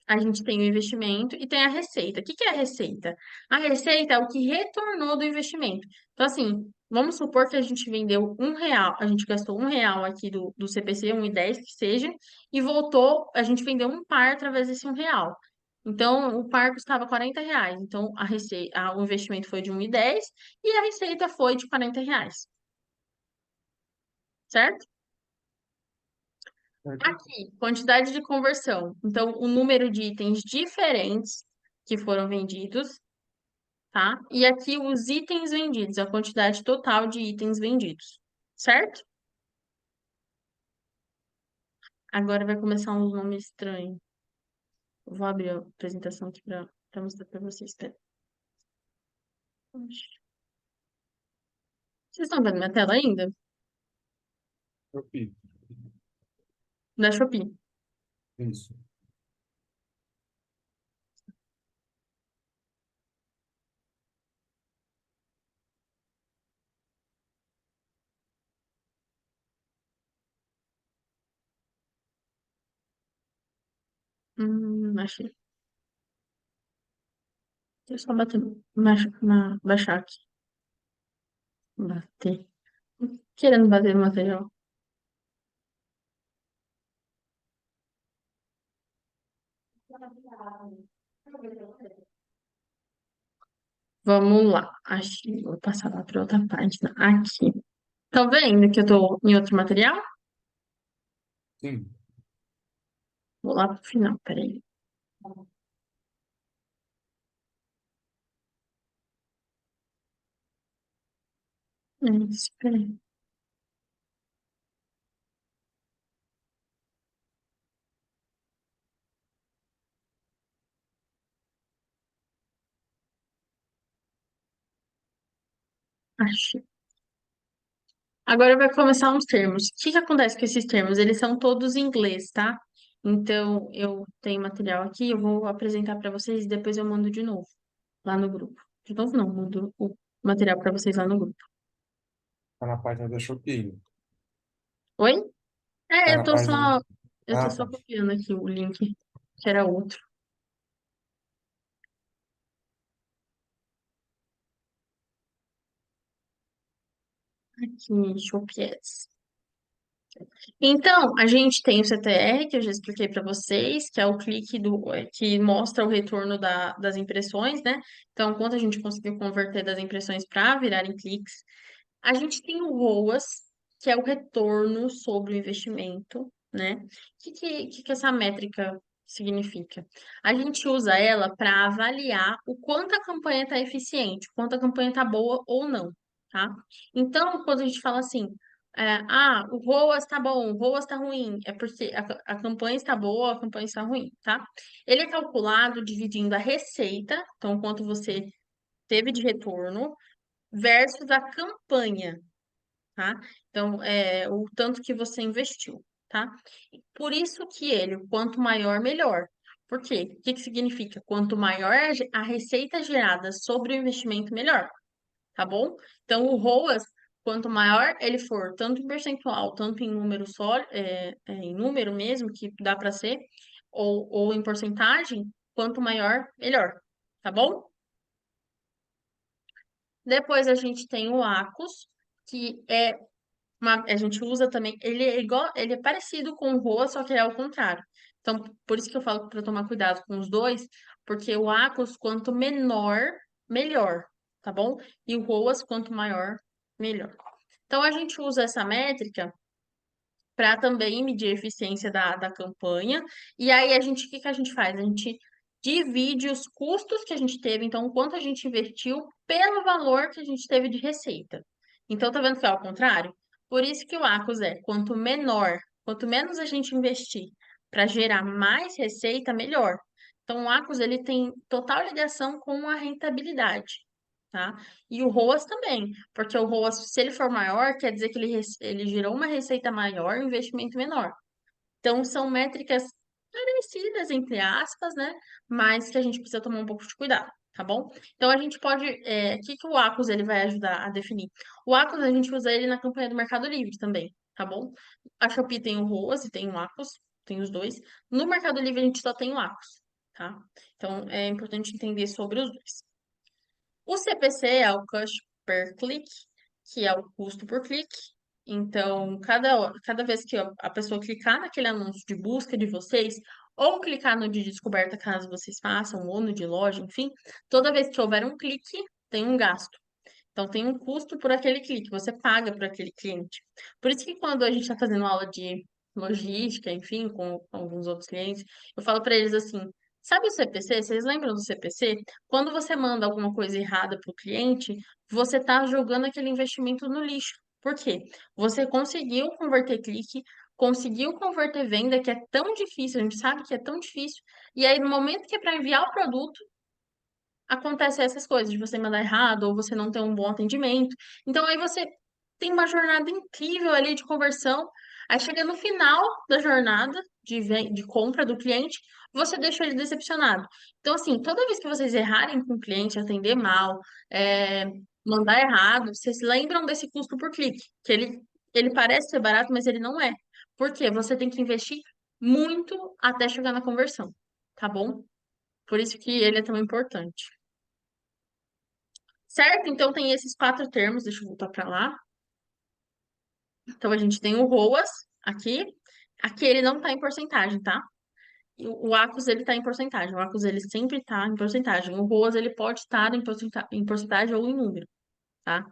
a gente tem o investimento e tem a receita. O que que é a receita? A receita é o que retornou do investimento. Então, assim, vamos supor que a gente vendeu R$ 1, a gente gastou R$ 1 aqui do CPC, 1,10 que seja, e voltou, a gente vendeu um par através desse R$ 1. Então, o par custava R$ 40. Então, o investimento foi de 1,10 e a receita foi de R$ 40, certo? certo. Aqui, quantidade de conversão. Então, o número de itens diferentes que foram vendidos, tá? E aqui os itens vendidos, a quantidade total de itens vendidos, certo? Agora vai começar um nome estranho. Eu vou abrir a apresentação aqui para mostrar para vocês. Espera. Vocês estão vendo minha tela ainda? Shopee. Da Shopee. Isso. Achei. Deixa eu só bater, baixar aqui. Bater. Querendo bater no material. Vamos lá. Achei. Vou passar lá para outra página. Aqui. Estão vendo que eu tô em outro material? Sim. Vou lá pro final, peraí. Peraí. Achei. Agora vai começar uns termos. O que que acontece com esses termos? Eles são todos em inglês, tá? Então, eu tenho material aqui, eu vou apresentar para vocês e depois eu mando de novo lá no grupo. De novo, não, mando o material para vocês lá no grupo. Tá na página da Shopee. Oi? Tá É, na página. eu tô Ah, só tá. copiando aqui o link, que era outro. Aqui, Shopee. Então, a gente tem o CTR, que eu já expliquei para vocês, que é o clique que mostra o retorno das impressões, né? Então, quanto a gente conseguiu converter das impressões para virarem cliques. A gente tem o ROAS, que é o retorno sobre o investimento, né? O que essa métrica significa? A gente usa ela para avaliar o quanto a campanha está eficiente, o quanto a campanha está boa ou não, tá? Então, quando a gente fala assim, o ROAS está bom, o ROAS está ruim, é porque a campanha está boa, a campanha está ruim, tá? Ele é calculado dividindo a receita, então quanto você teve de retorno, versus a campanha, tá? Então, o tanto que você investiu, tá? Por isso que ele, quanto maior, melhor. Por quê? O que que significa? Quanto maior a receita gerada sobre o investimento, melhor, tá bom? Então, o ROAS, quanto maior ele for, tanto em percentual, tanto em número só, em número mesmo, que dá para ser, ou em porcentagem, quanto maior, melhor, tá bom? Depois a gente tem o ACOS, que a gente usa também, ele é igual, ele é parecido com o ROA, só que é ao contrário. Então, por isso que eu falo para tomar cuidado com os dois, porque o ACOS, quanto menor, melhor, tá bom? E o ROAS, quanto maior, melhor. Então, a gente usa essa métrica para também medir a eficiência da campanha. E aí, o que que a gente faz? A gente divide os custos que a gente teve, então, o quanto a gente investiu, pelo valor que a gente teve de receita. Então, tá vendo que é ao contrário? Por isso que o ACOS quanto menor, quanto menos a gente investir para gerar mais receita, melhor. Então, o ACOS, ele tem total ligação com a rentabilidade, tá? E o ROAS também, porque o ROAS, se ele for maior, quer dizer que ele gerou uma receita maior e um investimento menor. Então, são métricas parecidas, entre aspas, né? Mas que a gente precisa tomar um pouco de cuidado, tá bom? Então a gente pode. O que que o Acus ele vai ajudar a definir? O Acus a gente usa ele na campanha do Mercado Livre também, tá bom? A Shopee tem o ROAS e tem o Acus, tem os dois. No Mercado Livre a gente só tem o Acus, tá? Então é importante entender sobre os dois. O CPC é o Cost per Click, que é o custo por clique. Então, cada vez que a pessoa clicar naquele anúncio de busca de vocês, ou clicar no de descoberta, caso vocês façam, ou no de loja, enfim, toda vez que houver um clique, tem um gasto. Então, tem um custo por aquele clique, você paga por aquele cliente. Por isso que quando a gente está fazendo aula de logística, enfim, com alguns outros clientes, eu falo para eles assim: sabe o CPC? Vocês lembram do CPC? Quando você manda alguma coisa errada para o cliente, você está jogando aquele investimento no lixo. Por quê? Você conseguiu converter clique, conseguiu converter venda, que é tão difícil, a gente sabe que é tão difícil, e aí no momento que é para enviar o produto, acontece essas coisas, de você mandar errado ou você não ter um bom atendimento. Então aí você tem uma jornada incrível ali de conversão. Aí chega no final da jornada de compra do cliente, você deixa ele decepcionado. Então, assim, toda vez que vocês errarem com o cliente, atender mal, é, mandar errado, vocês lembram desse custo por clique, que ele parece ser barato, mas ele não é. Por quê? Você tem que investir muito até chegar na conversão, tá bom? Por isso que ele é tão importante. Certo? Então tem esses quatro termos, deixa eu voltar para lá. Então a gente tem o ROAS aqui. Aqui ele não está em porcentagem, tá? E o Acus ele está em porcentagem. O Acus ele sempre está em porcentagem. O ROAS ele pode estar em porcentagem ou em número, tá?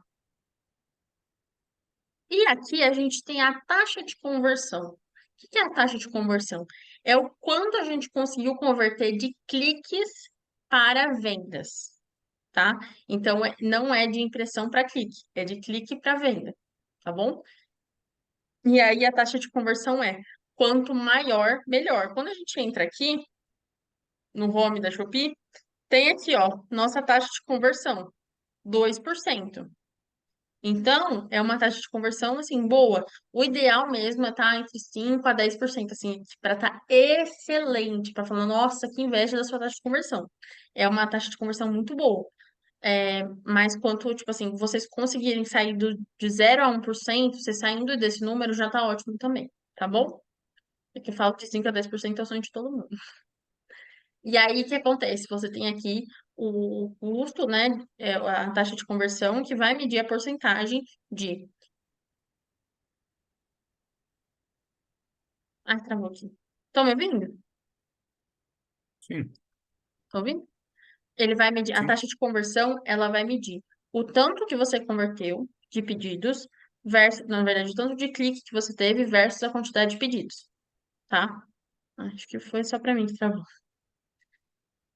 E aqui a gente tem a taxa de conversão. O que é a taxa de conversão? É o quanto a gente conseguiu converter de cliques para vendas, tá? Então não é de impressão para clique, é de clique para venda, tá bom? E aí a taxa de conversão é quanto maior, melhor. Quando a gente entra aqui no home da Shopee, tem aqui, ó, nossa taxa de conversão, 2%. Então, é uma taxa de conversão, assim, boa. O ideal mesmo é estar entre 5 a 10%, assim, para estar excelente, para falar, nossa, que inveja da sua taxa de conversão. É uma taxa de conversão muito boa. Mas quanto, tipo assim, vocês conseguirem sair de 0 a 1%, você saindo desse número já tá ótimo também, tá bom? É que eu falo que 5 a 10% é o sonho de todo mundo. E aí, o que acontece? Você tem aqui o custo, né, a taxa de conversão, que vai medir a porcentagem de... Ai, travou aqui. Estão me ouvindo? Sim, Estão ouvindo? Ele vai medir, a sim. taxa de conversão, ela vai medir o tanto que você converteu de pedidos versus, na verdade, o tanto de clique que você teve versus a quantidade de pedidos, tá? Acho que foi só para mim que travou.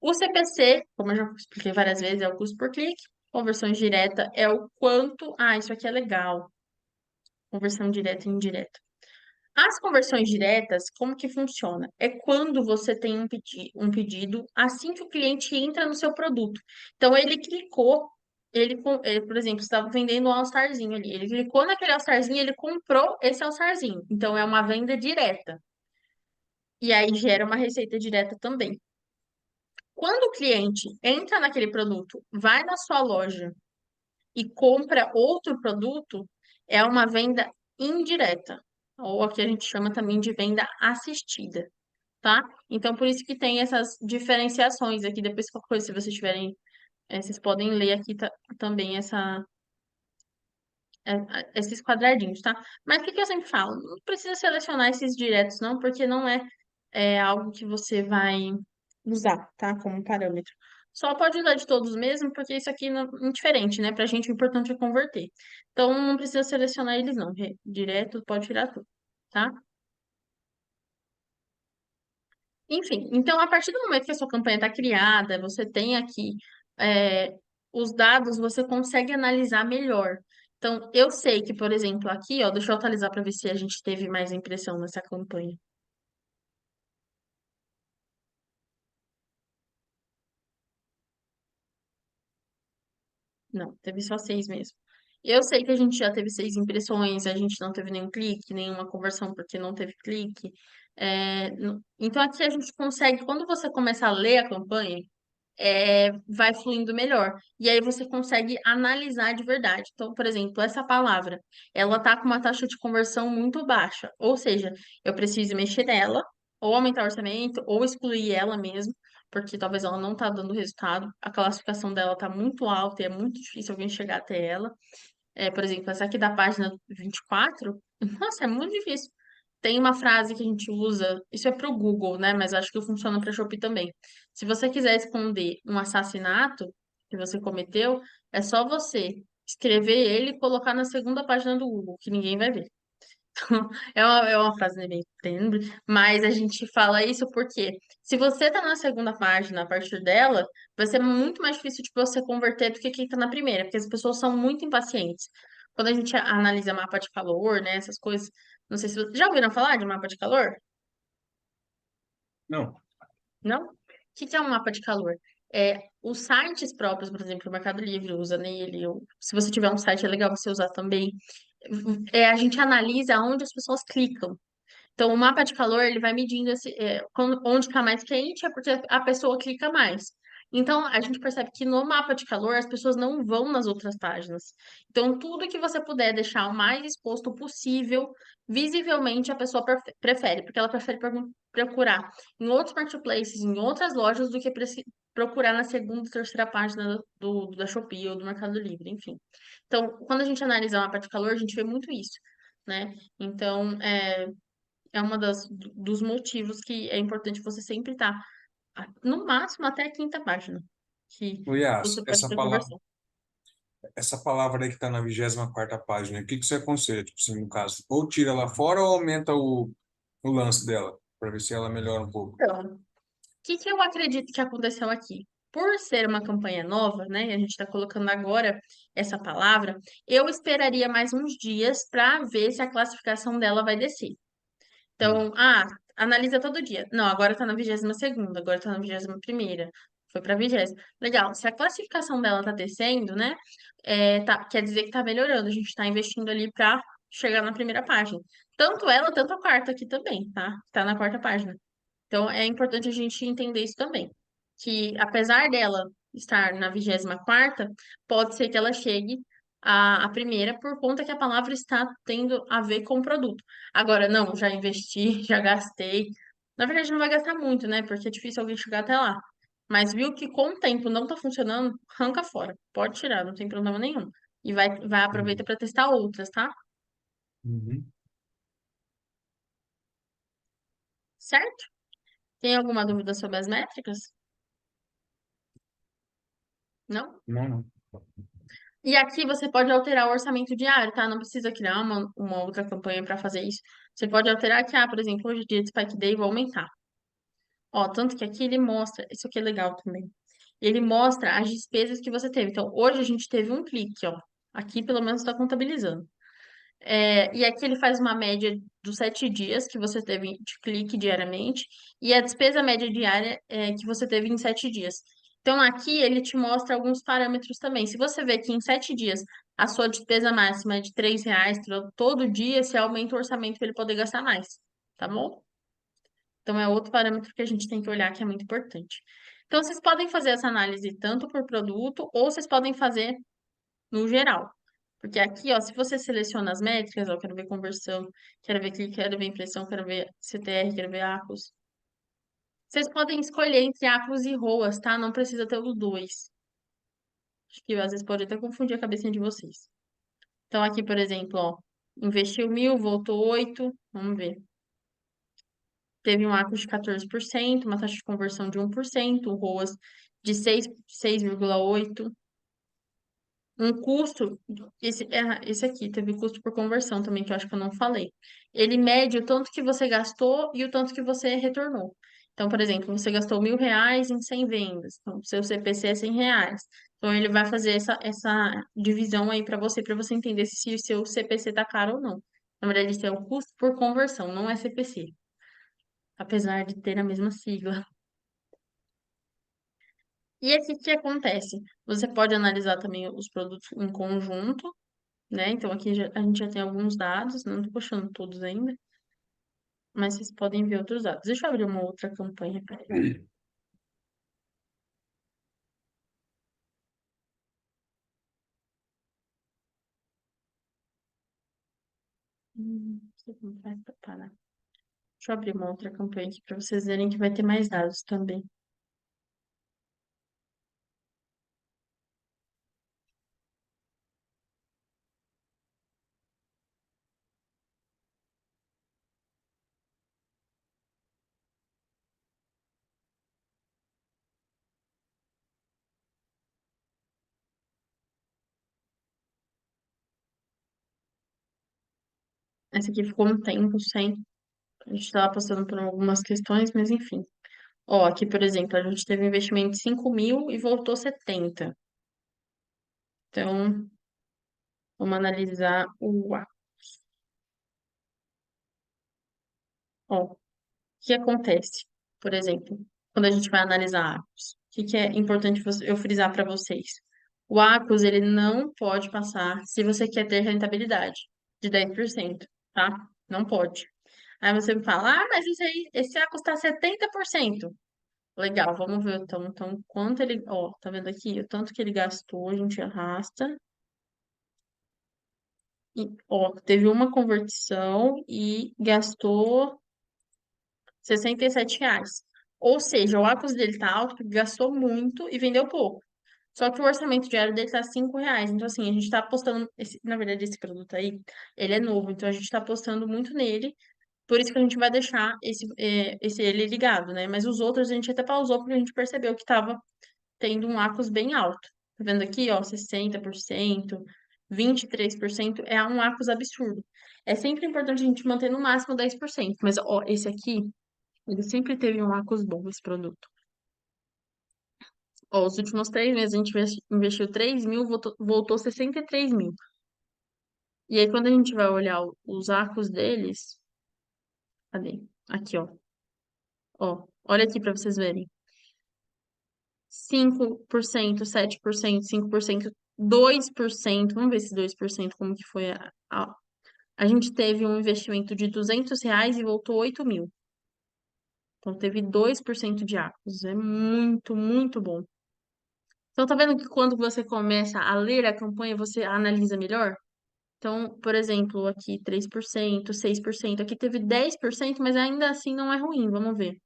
O CPC, como eu já expliquei várias vezes, é o custo por clique. Conversão direta é o quanto. Ah, isso aqui é legal. Conversão direta e indireta. As conversões diretas, como que funciona? É quando você tem um pedido assim que o cliente entra no seu produto. Então, ele clicou, por exemplo, estava vendendo um All-Starzinho ali. Ele clicou naquele All-Starzinho, ele comprou esse All-Starzinho. Então, é uma venda direta. E aí gera uma receita direta também. Quando o cliente entra naquele produto, vai na sua loja e compra outro produto, é uma venda indireta, ou a que a gente chama também de venda assistida, tá? Então, por isso que tem essas diferenciações aqui. Depois, qualquer coisa, se vocês tiverem, vocês podem ler aqui também esses quadradinhos, tá? Mas o que que eu sempre falo? Não precisa selecionar esses diretos, não, porque não é algo que você vai usar, tá? Como parâmetro. Só pode usar de todos mesmo, porque isso aqui não é indiferente, né? Pra gente o importante é converter. Então não precisa selecionar eles, não. Direto pode tirar tudo, tá? Enfim, então a partir do momento que a sua campanha está criada, você tem aqui é, os dados, você consegue analisar melhor. Então, eu sei que, por exemplo, aqui, ó, deixa eu atualizar para ver se a gente teve mais impressão nessa campanha. Não, teve só 6 mesmo. Eu sei que a gente já teve 6 impressões, a gente não teve nenhum clique, nenhuma conversão porque não teve clique. Então aqui a gente consegue, quando você começa a ler a campanha, vai fluindo melhor. E aí você consegue analisar de verdade. Então, por exemplo, essa palavra, ela tá com uma taxa de conversão muito baixa. Ou seja, eu preciso mexer nela, ou aumentar o orçamento, ou excluir ela mesmo, porque talvez ela não tá dando resultado. A classificação dela tá muito alta e é muito difícil alguém chegar até ela. Por exemplo, essa aqui da página 24, nossa, é muito difícil. Tem uma frase que a gente usa, isso é pro Google, né? Mas acho que funciona para Shopee também. Se você quiser esconder um assassinato que você cometeu, é só você escrever ele e colocar na segunda página do Google, que ninguém vai ver. É uma frase meio tênue, mas a gente fala isso porque se você tá na segunda página a partir dela, vai ser muito mais difícil de você converter do que quem tá na primeira, porque as pessoas são muito impacientes. Quando a gente analisa mapa de calor, né, essas coisas, não sei se vocês já ouviram falar de mapa de calor? Não. Não? O que que é um mapa de calor? Os sites próprios, por exemplo, o Mercado Livre usa nele, ou se você tiver um site, é legal você usar também. A gente analisa onde as pessoas clicam. Então, o mapa de calor, ele vai medindo onde está mais quente, é porque a pessoa clica mais. Então, a gente percebe que no mapa de calor, as pessoas não vão nas outras páginas. Então, tudo que você puder deixar o mais exposto possível, visivelmente, a pessoa prefere, porque ela prefere procurar em outros marketplaces, em outras lojas, do que procurar na segunda, terceira página da Shopee ou do Mercado Livre, enfim. Então, quando a gente analisa o mapa de calor, a gente vê muito isso, né? Então, é uma dos motivos que é importante você sempre estar, no máximo, até a quinta página, que O Yas, você pode ter conversão. essa palavra aí que está na 24ª página, o que que você aconselha? Tipo assim, no caso, ou tira ela fora ou aumenta o lance dela, para ver se ela melhora um pouco. Então, o que que eu acredito que aconteceu aqui? Por ser uma campanha nova, né, e a gente está colocando agora essa palavra, eu esperaria mais uns dias para ver se a classificação dela vai descer. Hum. Então, analisa todo dia. Não, agora tá na 22ª, agora tá na 21ª. Foi pra 20ª. Legal. Se a classificação dela tá descendo, né? Quer dizer que tá melhorando. A gente tá investindo ali pra chegar na primeira página. Tanto ela, tanto a quarta aqui também, tá? Tá na quarta página. Então, é importante a gente entender isso também. Que apesar dela estar na 24ª, pode ser que ela chegue à primeira por conta que a palavra está tendo a ver com o produto. Agora, não, já investi, já gastei. Na verdade, não vai gastar muito, né? Porque é difícil alguém chegar até lá. Mas viu que com o tempo não tá funcionando, arranca fora. Pode tirar, não tem problema nenhum. E vai aproveitar Uhum. para testar outras, tá? Uhum. Certo? Tem alguma dúvida sobre as métricas? Não? Não, não. E aqui você pode alterar o orçamento diário, tá? Não precisa criar uma outra campanha para fazer isso. Você pode alterar que, por exemplo, hoje é dia de Spike Day, vou aumentar. Ó, tanto que aqui ele mostra, isso aqui é legal também. Ele mostra as despesas que você teve. Então, hoje a gente teve um clique, ó. Aqui pelo menos está contabilizando. E aqui ele faz uma média dos 7 dias que você teve de clique diariamente e a despesa média diária que você teve em 7 dias. Então, aqui ele te mostra alguns parâmetros também. Se você vê que em 7 dias a sua despesa máxima é de R$ 3 todo dia, você aumenta o orçamento para ele poder gastar mais, tá bom? Então, é outro parâmetro que a gente tem que olhar que é muito importante. Então, vocês podem fazer essa análise tanto por produto ou vocês podem fazer no geral. Porque aqui, ó, se você seleciona as métricas, ó, quero ver conversão, quero ver clique, quero ver impressão, quero ver CTR, quero ver ACOS. Vocês podem escolher entre ACOS e ROAS, tá? Não precisa ter os dois. Acho que às vezes pode até confundir a cabecinha de vocês. Então, aqui, por exemplo, ó, investiu 1.000, voltou 8, vamos ver. Teve um ACOS de 14%, uma taxa de conversão de 1%, um ROAS de 6,8%. Um custo, esse aqui, teve custo por conversão também, que eu acho que eu não falei. Ele mede o tanto que você gastou e o tanto que você retornou. Então, por exemplo, você gastou R$ 1.000 em 100 vendas. Então, seu CPC é R$ 100. Então, ele vai fazer essa divisão aí para você entender se o seu CPC tá caro ou não. Na verdade, isso é o custo por conversão, não é CPC. Apesar de ter a mesma sigla. E aqui o que acontece? Você pode analisar também os produtos em conjunto, né? Então aqui a gente já tem alguns dados, não estou puxando todos ainda, mas vocês podem ver outros dados. Deixa eu abrir uma outra campanha, peraí. Não sei como faz pra parar. Deixa eu abrir uma outra campanha aqui para vocês verem que vai ter mais dados também. Essa aqui ficou um tempo sem. A gente estava passando por algumas questões, mas enfim. Ó, aqui, por exemplo, a gente teve um investimento de 5.000 e voltou 70. Então, vamos analisar o A. Ó, o que acontece, por exemplo, quando a gente vai analisar ACOS? O que é importante eu frisar para vocês? O ACOS, ele não pode passar se você quer ter rentabilidade de 10%, tá? Não pode. Aí você me fala, ah, mas esse ACOS está 70%. Legal, vamos ver então quanto ele, ó, tá vendo aqui? O tanto que ele gastou, a gente arrasta. E, ó, teve uma conversão e gastou R$ 67. Ou seja, o ACOS dele tá alto porque gastou muito e vendeu pouco. Só que o orçamento diário dele tá R$ 5. Então, assim, a gente tá apostando. Na verdade, esse produto aí, ele é novo, então a gente tá apostando muito nele. Por isso que a gente vai deixar esse ele ligado, né? Mas os outros a gente até pausou porque a gente percebeu que tava tendo um ACOS bem alto. Tá vendo aqui, ó, 60%, 23%, é um ACOS absurdo. É sempre importante a gente manter no máximo 10%, mas ó, esse aqui, ele sempre teve um ACOS bom, esse produto. Ó, os últimos 3 meses a gente investiu 3.000, voltou 63.000. E aí, quando a gente vai olhar os ACOS deles, cadê? Aqui, ó. Ó, olha aqui para vocês verem. 5%, 7%, 5%, 2%. Vamos ver esse 2% como que foi a gente teve um investimento de R$ 200 e voltou 8.000. Então, teve 2% de ACOS. É muito, muito bom. Então, tá vendo que quando você começa a ler a campanha, você analisa melhor? Então, por exemplo, aqui 3%, 6%, aqui teve 10%, mas ainda assim não é ruim, vamos ver.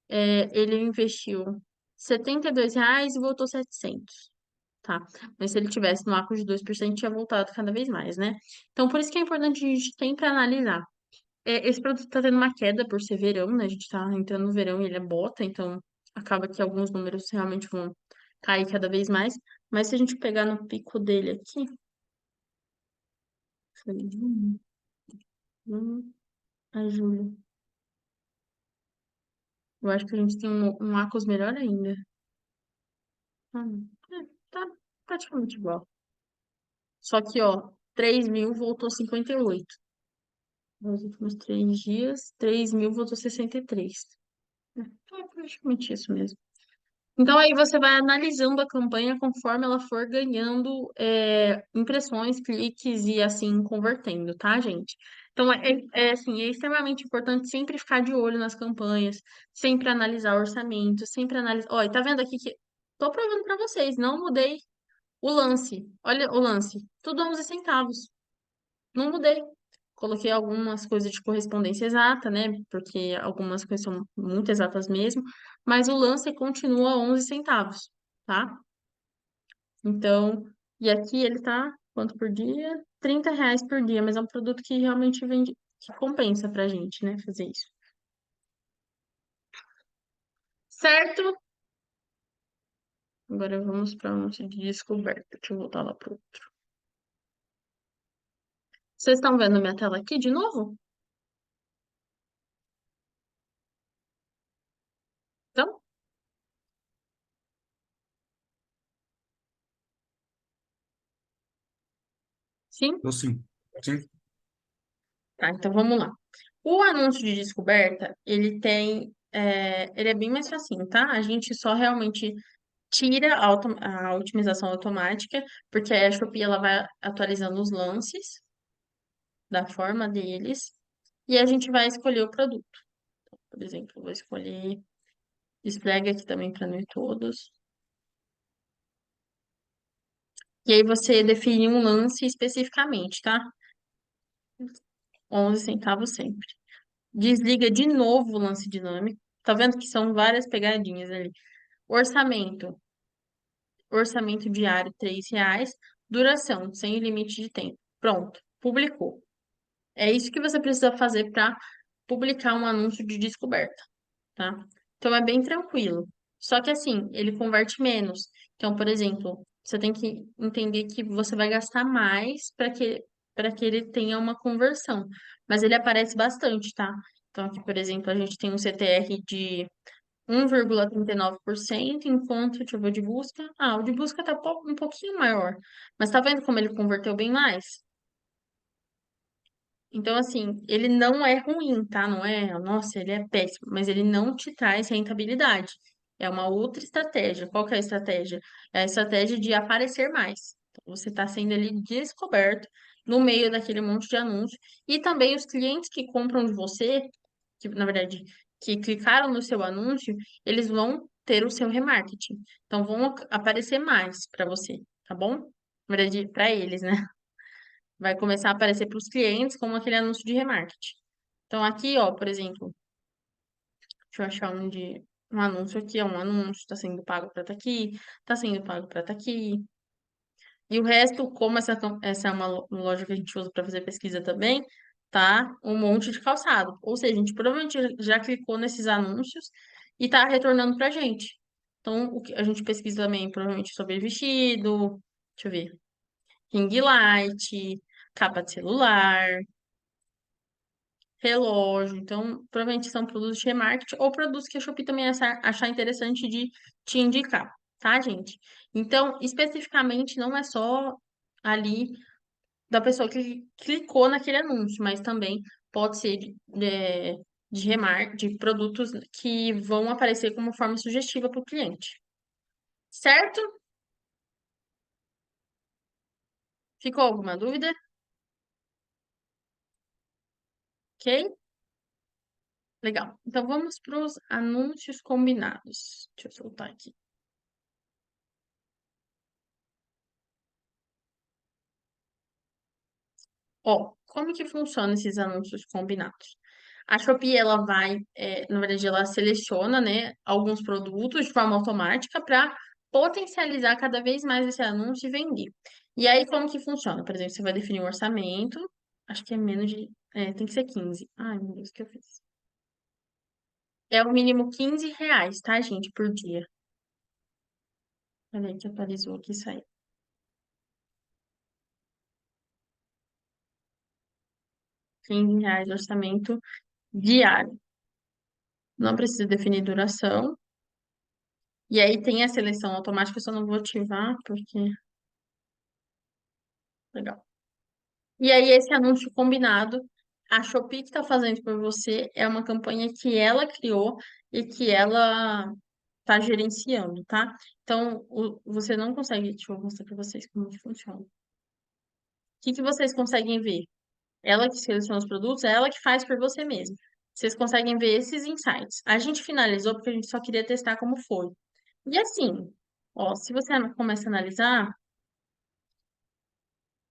Ele investiu R$ 72 e voltou 700, tá? Mas se ele tivesse no arco de 2%, tinha voltado cada vez mais, né? Então, por isso que é importante a gente sempre analisar. Esse produto tá tendo uma queda por ser verão, né? A gente tá entrando no verão e ele é bota, então acaba que alguns números realmente vão cair cada vez mais. Mas se a gente pegar no pico dele aqui, foi de junho a julho. Eu acho que a gente tem um Acos melhor ainda. Tá praticamente igual. Só que, ó, 3.000 voltou 58. Nos últimos 3 dias, 3.000 voltou 63. É praticamente isso mesmo. Então, aí você vai analisando a campanha conforme ela for ganhando impressões, cliques e assim convertendo, tá, gente? Então, assim, é extremamente importante sempre ficar de olho nas campanhas, sempre analisar o orçamento, sempre analisar. Olha, tá vendo aqui que tô provando para vocês, não mudei o lance. Olha o lance, tudo 11 centavos. Não mudei. Coloquei algumas coisas de correspondência exata, né? Porque algumas coisas são muito exatas mesmo, mas o lance continua 11 centavos, tá? Então, e aqui ele tá quanto por dia? R$ 30 por dia, mas é um produto que realmente vende, que compensa pra gente, né? Fazer isso. Certo? Agora vamos para o anúncio de descoberta. Deixa eu voltar lá pro outro. Vocês estão vendo minha tela aqui de novo? Então, sim? Então, sim. Sim. Tá, então vamos lá. O anúncio de descoberta, ele é bem mais facinho, tá? A gente só realmente tira a otimização automática, porque aí a Shopee ela vai atualizando os lances da forma deles, e a gente vai escolher o produto. Por exemplo, eu vou escolher esfrega aqui também para não ir todos. E aí você define um lance especificamente, tá? 11 centavos sempre. Desliga de novo o lance dinâmico. Tá vendo que são várias pegadinhas ali. Orçamento. Orçamento diário, R$ 3. Duração, sem limite de tempo. Pronto, publicou. É isso que você precisa fazer para publicar um anúncio de descoberta, tá? Então é bem tranquilo. Só que assim, ele converte menos. Então, por exemplo, você tem que entender que você vai gastar mais para que ele tenha uma conversão. Mas ele aparece bastante, tá? Então, aqui, por exemplo, a gente tem um CTR de 1,39%, enquanto, deixa eu ver, o de busca. Ah, o de busca tá um pouquinho maior. Mas tá vendo como ele converteu bem mais? Então, assim, ele não é ruim, tá? Não é, nossa, ele é péssimo, mas ele não te traz rentabilidade. É uma outra estratégia. Qual que é a estratégia? É a estratégia de aparecer mais. Então, você está sendo ali descoberto no meio daquele monte de anúncio. E também os clientes que compram de você, que, na verdade, que clicaram no seu anúncio, eles vão ter o seu remarketing. Então, vão aparecer mais para você, tá bom? Na verdade, para eles, né? Vai começar a aparecer para os clientes como aquele anúncio de remarketing. Então, aqui, ó, por exemplo, deixa eu achar um anúncio aqui, ó, um anúncio, está sendo pago para estar aqui, está sendo pago para estar aqui. E o resto, como essa é uma loja que a gente usa para fazer pesquisa também, tá um monte de calçado. Ou seja, a gente provavelmente já clicou nesses anúncios e está retornando para a gente. Então, o que a gente pesquisa também, provavelmente, sobre vestido, deixa eu ver, ring light, capa de celular, relógio. Então, provavelmente são produtos de remarketing ou produtos que a Shopee também achar interessante de te indicar, tá, gente? Então, especificamente, não é só ali da pessoa que clicou naquele anúncio, mas também pode ser de produtos que vão aparecer como forma sugestiva para o cliente. Certo? Ficou alguma dúvida? Ok? Legal. Então vamos para os anúncios combinados. Deixa eu soltar aqui. Ó, como que funciona esses anúncios combinados? A Shopee, ela vai, na verdade, ela seleciona, né, alguns produtos de forma automática para potencializar cada vez mais esse anúncio e vender. E aí, como que funciona? Por exemplo, você vai definir um orçamento, acho que é menos de, tem que ser 15. Ai, meu Deus, o que eu fiz? É o mínimo R$ 15, tá, gente, por dia. Peraí, que atualizou aqui, saiu. R$ 15 orçamento diário. Não precisa definir duração. E aí tem a seleção automática, eu só não vou ativar, porque. Legal. E aí, esse anúncio combinado, a Shopee que está fazendo por você é uma campanha que ela criou e que ela está gerenciando, tá? Então, você não consegue. Deixa eu mostrar para vocês como que funciona. O que vocês conseguem ver? Ela que seleciona os produtos, é ela que faz por você mesmo. Vocês conseguem ver esses insights. A gente finalizou porque a gente só queria testar como foi. E assim, ó, se você começa a analisar,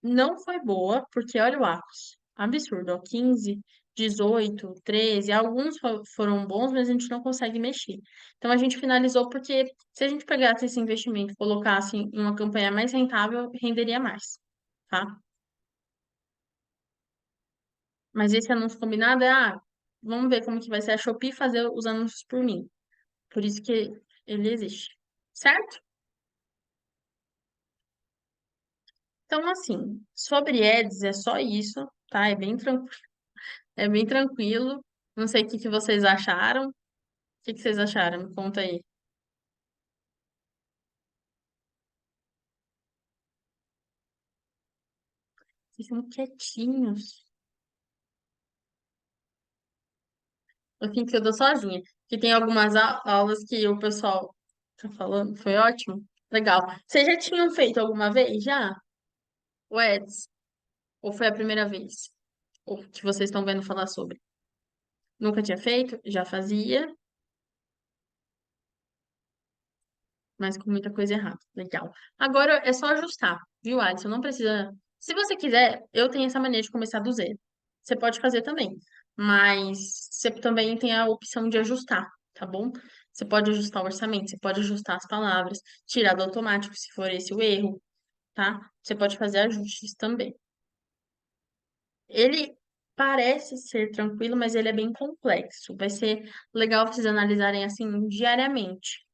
não foi boa, porque olha o Arcos. Absurdo, ó, 15, 18, 13, alguns foram bons, mas a gente não consegue mexer. Então a gente finalizou porque se a gente pegasse esse investimento e colocasse em uma campanha mais rentável, renderia mais, tá? Mas esse anúncio combinado é, vamos ver como que vai ser a Shopee fazer os anúncios por mim. Por isso que ele existe, certo? Então, assim, sobre Ads é só isso, tá? É bem tranquilo. Não sei o que que vocês acharam. O que que vocês acharam? Me conta aí. Vocês são quietinhos. Eu sinto que eu tô sozinha. Que tem algumas aulas que o pessoal Tá falando? Foi ótimo? Legal. Vocês já tinham feito alguma vez já? O Eds? Ou foi a primeira vez? Ou que vocês estão vendo falar sobre? Nunca tinha feito? Já fazia, mas com muita coisa errada. Legal. Agora é só ajustar, viu, Alisson? Não precisa. Se você quiser, eu tenho essa mania de começar do zero. Você pode fazer também, mas você também tem a opção de ajustar, tá bom? Você pode ajustar o orçamento, você pode ajustar as palavras, tirar do automático se for esse o erro, tá? Você pode fazer ajustes também. Ele parece ser tranquilo, mas ele é bem complexo. Vai ser legal vocês analisarem assim diariamente,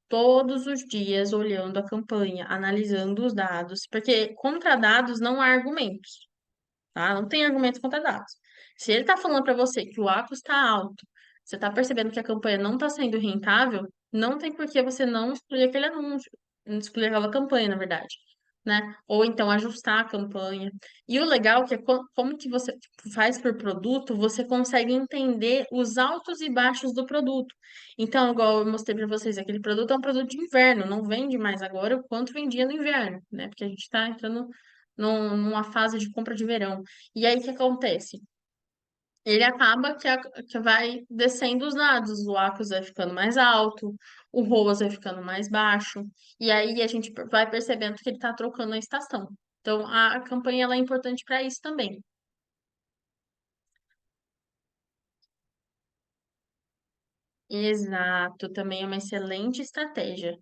todos os dias, olhando a campanha, analisando os dados, porque contra dados não há argumentos, tá? Não tem argumentos contra dados. Se ele está falando para você que o ACO está alto, você está percebendo que a campanha não está sendo rentável, não tem por que você não excluir aquele anúncio, não excluir aquela campanha, na verdade, né? Ou então ajustar a campanha. E o legal é que como que você faz por produto, você consegue entender os altos e baixos do produto. Então, igual eu mostrei para vocês, aquele produto é um produto de inverno, não vende mais agora o quanto vendia no inverno, né? Porque a gente está entrando numa fase de compra de verão. E aí, o que acontece? Ele acaba que vai descendo os dados, o Acus vai ficando mais alto, o ROAS vai ficando mais baixo, e aí a gente vai percebendo que ele está trocando a estação. Então, a campanha ela é importante para isso também. Exato, também é uma excelente estratégia.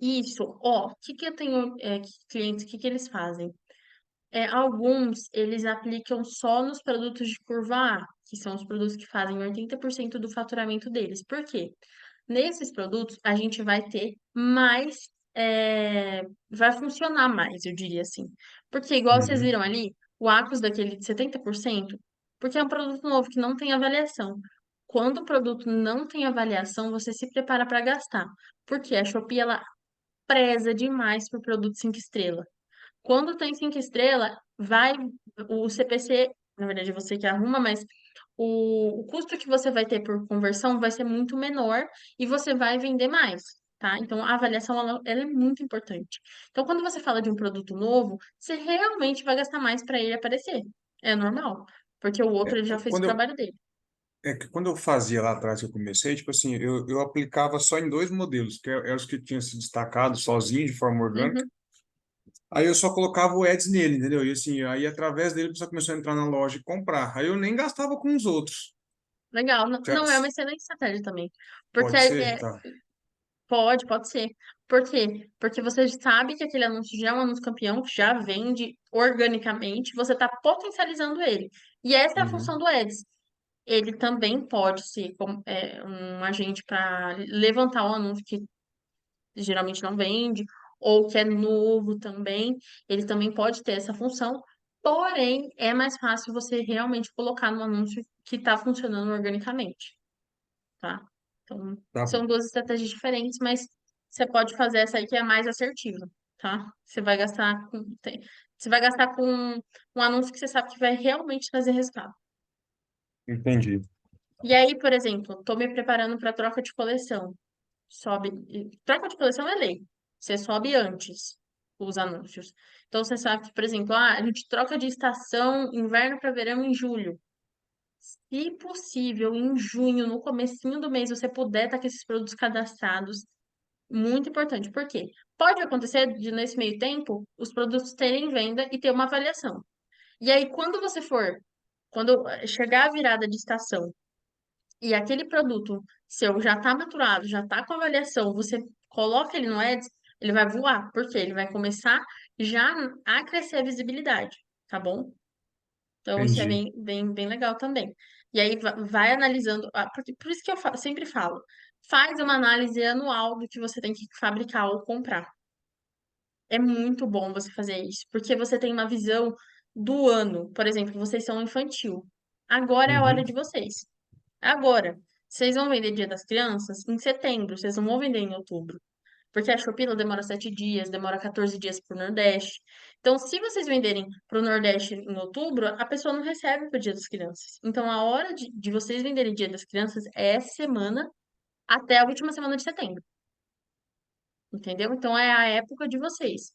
Isso, ó, o que que eu tenho clientes, o que que eles fazem? Alguns eles aplicam só nos produtos de curva A, que são os produtos que fazem 80% do faturamento deles. Por quê? Nesses produtos, a gente vai ter mais, vai funcionar mais, eu diria assim. Porque, igual vocês Uhum. viram ali, o Acus daquele de 70%, porque é um produto novo que não tem avaliação. Quando o produto não tem avaliação, você se prepara para gastar. Porque a Shopee, ela preza demais por produto 5 estrelas. Quando tem 5 estrelas, vai o CPC, na verdade é você que arruma, mas o custo que você vai ter por conversão vai ser muito menor e você vai vender mais, tá? Então a avaliação ela é muito importante. Então quando você fala de um produto novo, você realmente vai gastar mais para ele aparecer. É normal, porque o outro ele já fez o Quando eu, trabalho dele. que quando eu fazia lá atrás que eu comecei, tipo assim, eu aplicava só em dois modelos, que eram os que tinham se destacado sozinho, de forma orgânica. Uhum, Aí eu só colocava o Ads nele, entendeu? E assim, aí através dele a pessoa começou a entrar na loja e comprar. Aí eu nem gastava com os outros. legal. Não, Já- não é uma excelente estratégia também. Porque Pode ser, tá. pode ser. Por quê? Porque você sabe que aquele anúncio já é um anúncio campeão, que já vende organicamente, você está potencializando ele. E essa é a Uhum. função do Ads. Ele também pode ser um agente para levantar o anúncio que geralmente não vende, ou que é novo também. Ele também pode ter essa função. Porém, é mais fácil você realmente colocar no anúncio que está funcionando organicamente, tá? Então, Tá são bom. duas estratégias diferentes, mas você pode fazer essa aí que é mais assertiva, tá? Você vai gastar com um anúncio que você sabe que vai realmente trazer resultado. Entendi. E aí, por exemplo, estou me preparando para troca de coleção. Troca de coleção é lei. Você sobe antes os anúncios. Então, você sabe que, por exemplo, a gente troca de estação inverno para verão em julho. Se possível, em junho, no comecinho do mês, você puder estar com esses produtos cadastrados, muito importante. Por quê? Pode acontecer de, nesse meio tempo, os produtos terem venda e ter uma avaliação. E aí, quando chegar a virada de estação e aquele produto seu já está maturado, já está com avaliação, você coloca ele no Ads, ele vai voar. Por quê? Ele vai começar já a crescer a visibilidade, tá bom? Então, isso é Entendi. bem legal também. E aí, vai analisando. Por isso que eu sempre falo: faz uma análise anual do que você tem que fabricar ou comprar. É muito bom você fazer isso, porque você tem uma visão do ano. Por exemplo, vocês são infantil. Agora é a hora Uhum. de vocês. Agora. Vocês vão vender Dia das Crianças em setembro, vocês não vão vender em outubro. Porque a Shopee ela demora 7 dias, demora 14 dias para o Nordeste. Então, se vocês venderem para o Nordeste em outubro, a pessoa não recebe para o Dia das Crianças. Então, a hora de vocês venderem Dia das Crianças é essa semana até a última semana de setembro, entendeu? Então é a época de vocês.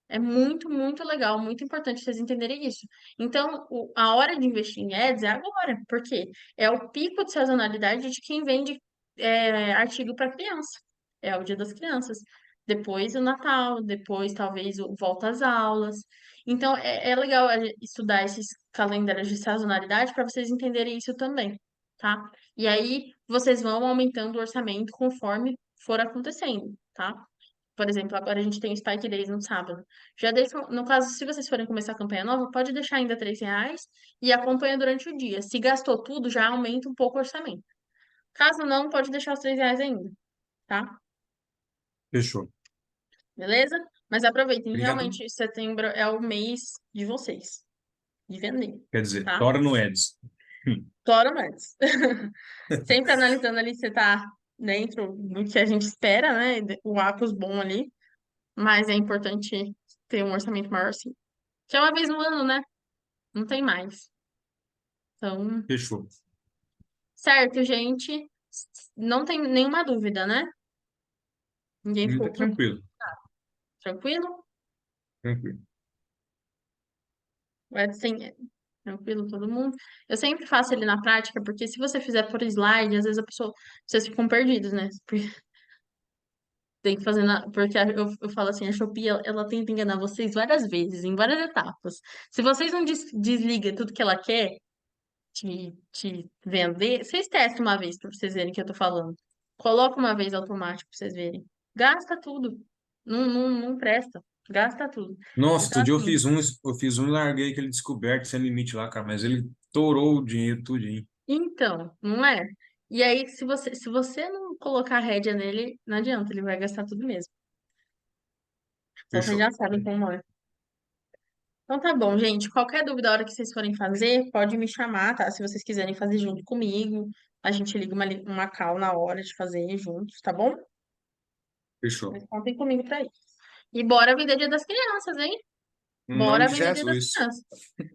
É muito, muito legal, muito importante vocês entenderem isso. Então, a hora de investir em ads é agora, porque é o pico de sazonalidade de quem vende artigo para criança. É o Dia das Crianças. Depois o Natal, depois talvez o volta às aulas. Então, é legal estudar esses calendários de sazonalidade para vocês entenderem isso também, tá? E aí, vocês vão aumentando o orçamento conforme for acontecendo, tá? Por exemplo, agora a gente tem o Spike Days no sábado. Já deixa, no caso, se vocês forem começar a campanha nova, pode deixar ainda R$ 3 e acompanha durante o dia. Se gastou tudo, já aumenta um pouco o orçamento. Caso não, pode deixar os R$ 3 ainda, tá? Fechou. Beleza? Mas aproveitem, Obrigado. realmente, setembro é o mês de vocês, de vender, Quer dizer, tá? tora no Eds. Tora antes. Sempre analisando ali se tá dentro do que a gente espera, né? O Acos bom ali. Mas é importante ter um orçamento maior, sim. Que é uma vez no ano, né? Não tem mais. Então, Fechou. certo, gente. Não tem nenhuma dúvida, né? Ninguém Tá ficou tranquilo. tranquilo? Tranquilo. Vai sem tranquilo todo mundo. Eu sempre faço ele na prática, porque se você fizer por slide, às vezes vocês ficam perdidos, né? Tem que fazer porque eu falo assim, a Shopee, ela tenta enganar vocês várias vezes, em várias etapas. Se vocês não desligam tudo que ela quer te vender, vocês testem uma vez para vocês verem o que eu tô falando. Coloca uma vez automático para vocês verem. Gasta tudo. Não, não, não presta. Gasta tudo. Nossa, Então, outro dia assim, eu fiz um e larguei aquele descoberto sem limite lá, cara, mas ele torou o dinheiro tudinho. então, não é? E aí, se você não colocar a rédea nele, não adianta, ele vai gastar tudo mesmo. Então, vocês Fechou. já sabem como é. Então, tá bom, gente. Qualquer dúvida, a hora que vocês forem fazer, pode me chamar, tá? Se vocês quiserem fazer junto comigo, a gente liga uma call na hora de fazer juntos, tá bom? Fechou. Mas contem comigo pra isso. E bora vender Dia das Crianças, hein? Em nome Bora de vender Dia das Jesus. Crianças.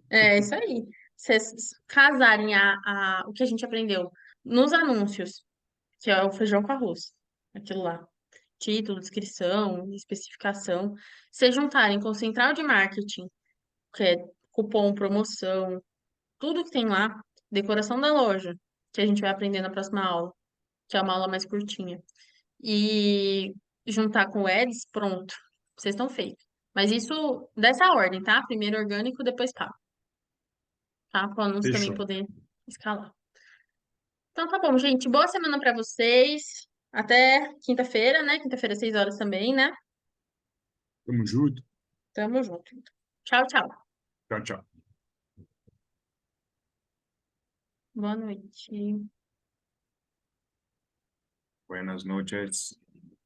É isso aí. Vocês casarem o que a gente aprendeu nos anúncios, que é o feijão com arroz, aquilo lá. Título, descrição, especificação. Se juntarem com o central de marketing, que é cupom, promoção, tudo que tem lá, decoração da loja, que a gente vai aprender na próxima aula, que é uma aula mais curtinha. E juntar com o Eds, pronto. Vocês estão feitos. Mas isso dessa ordem, tá? Primeiro orgânico, depois pago, tá? Para o anúncio também Fechou. poder escalar. Então tá bom, gente. Boa semana para vocês. Até quinta-feira, né? Quinta-feira, 6 horas também, né? Tamo junto. Tamo junto. Tchau, tchau. Tchau, tchau. Boa noite. Buenas noches.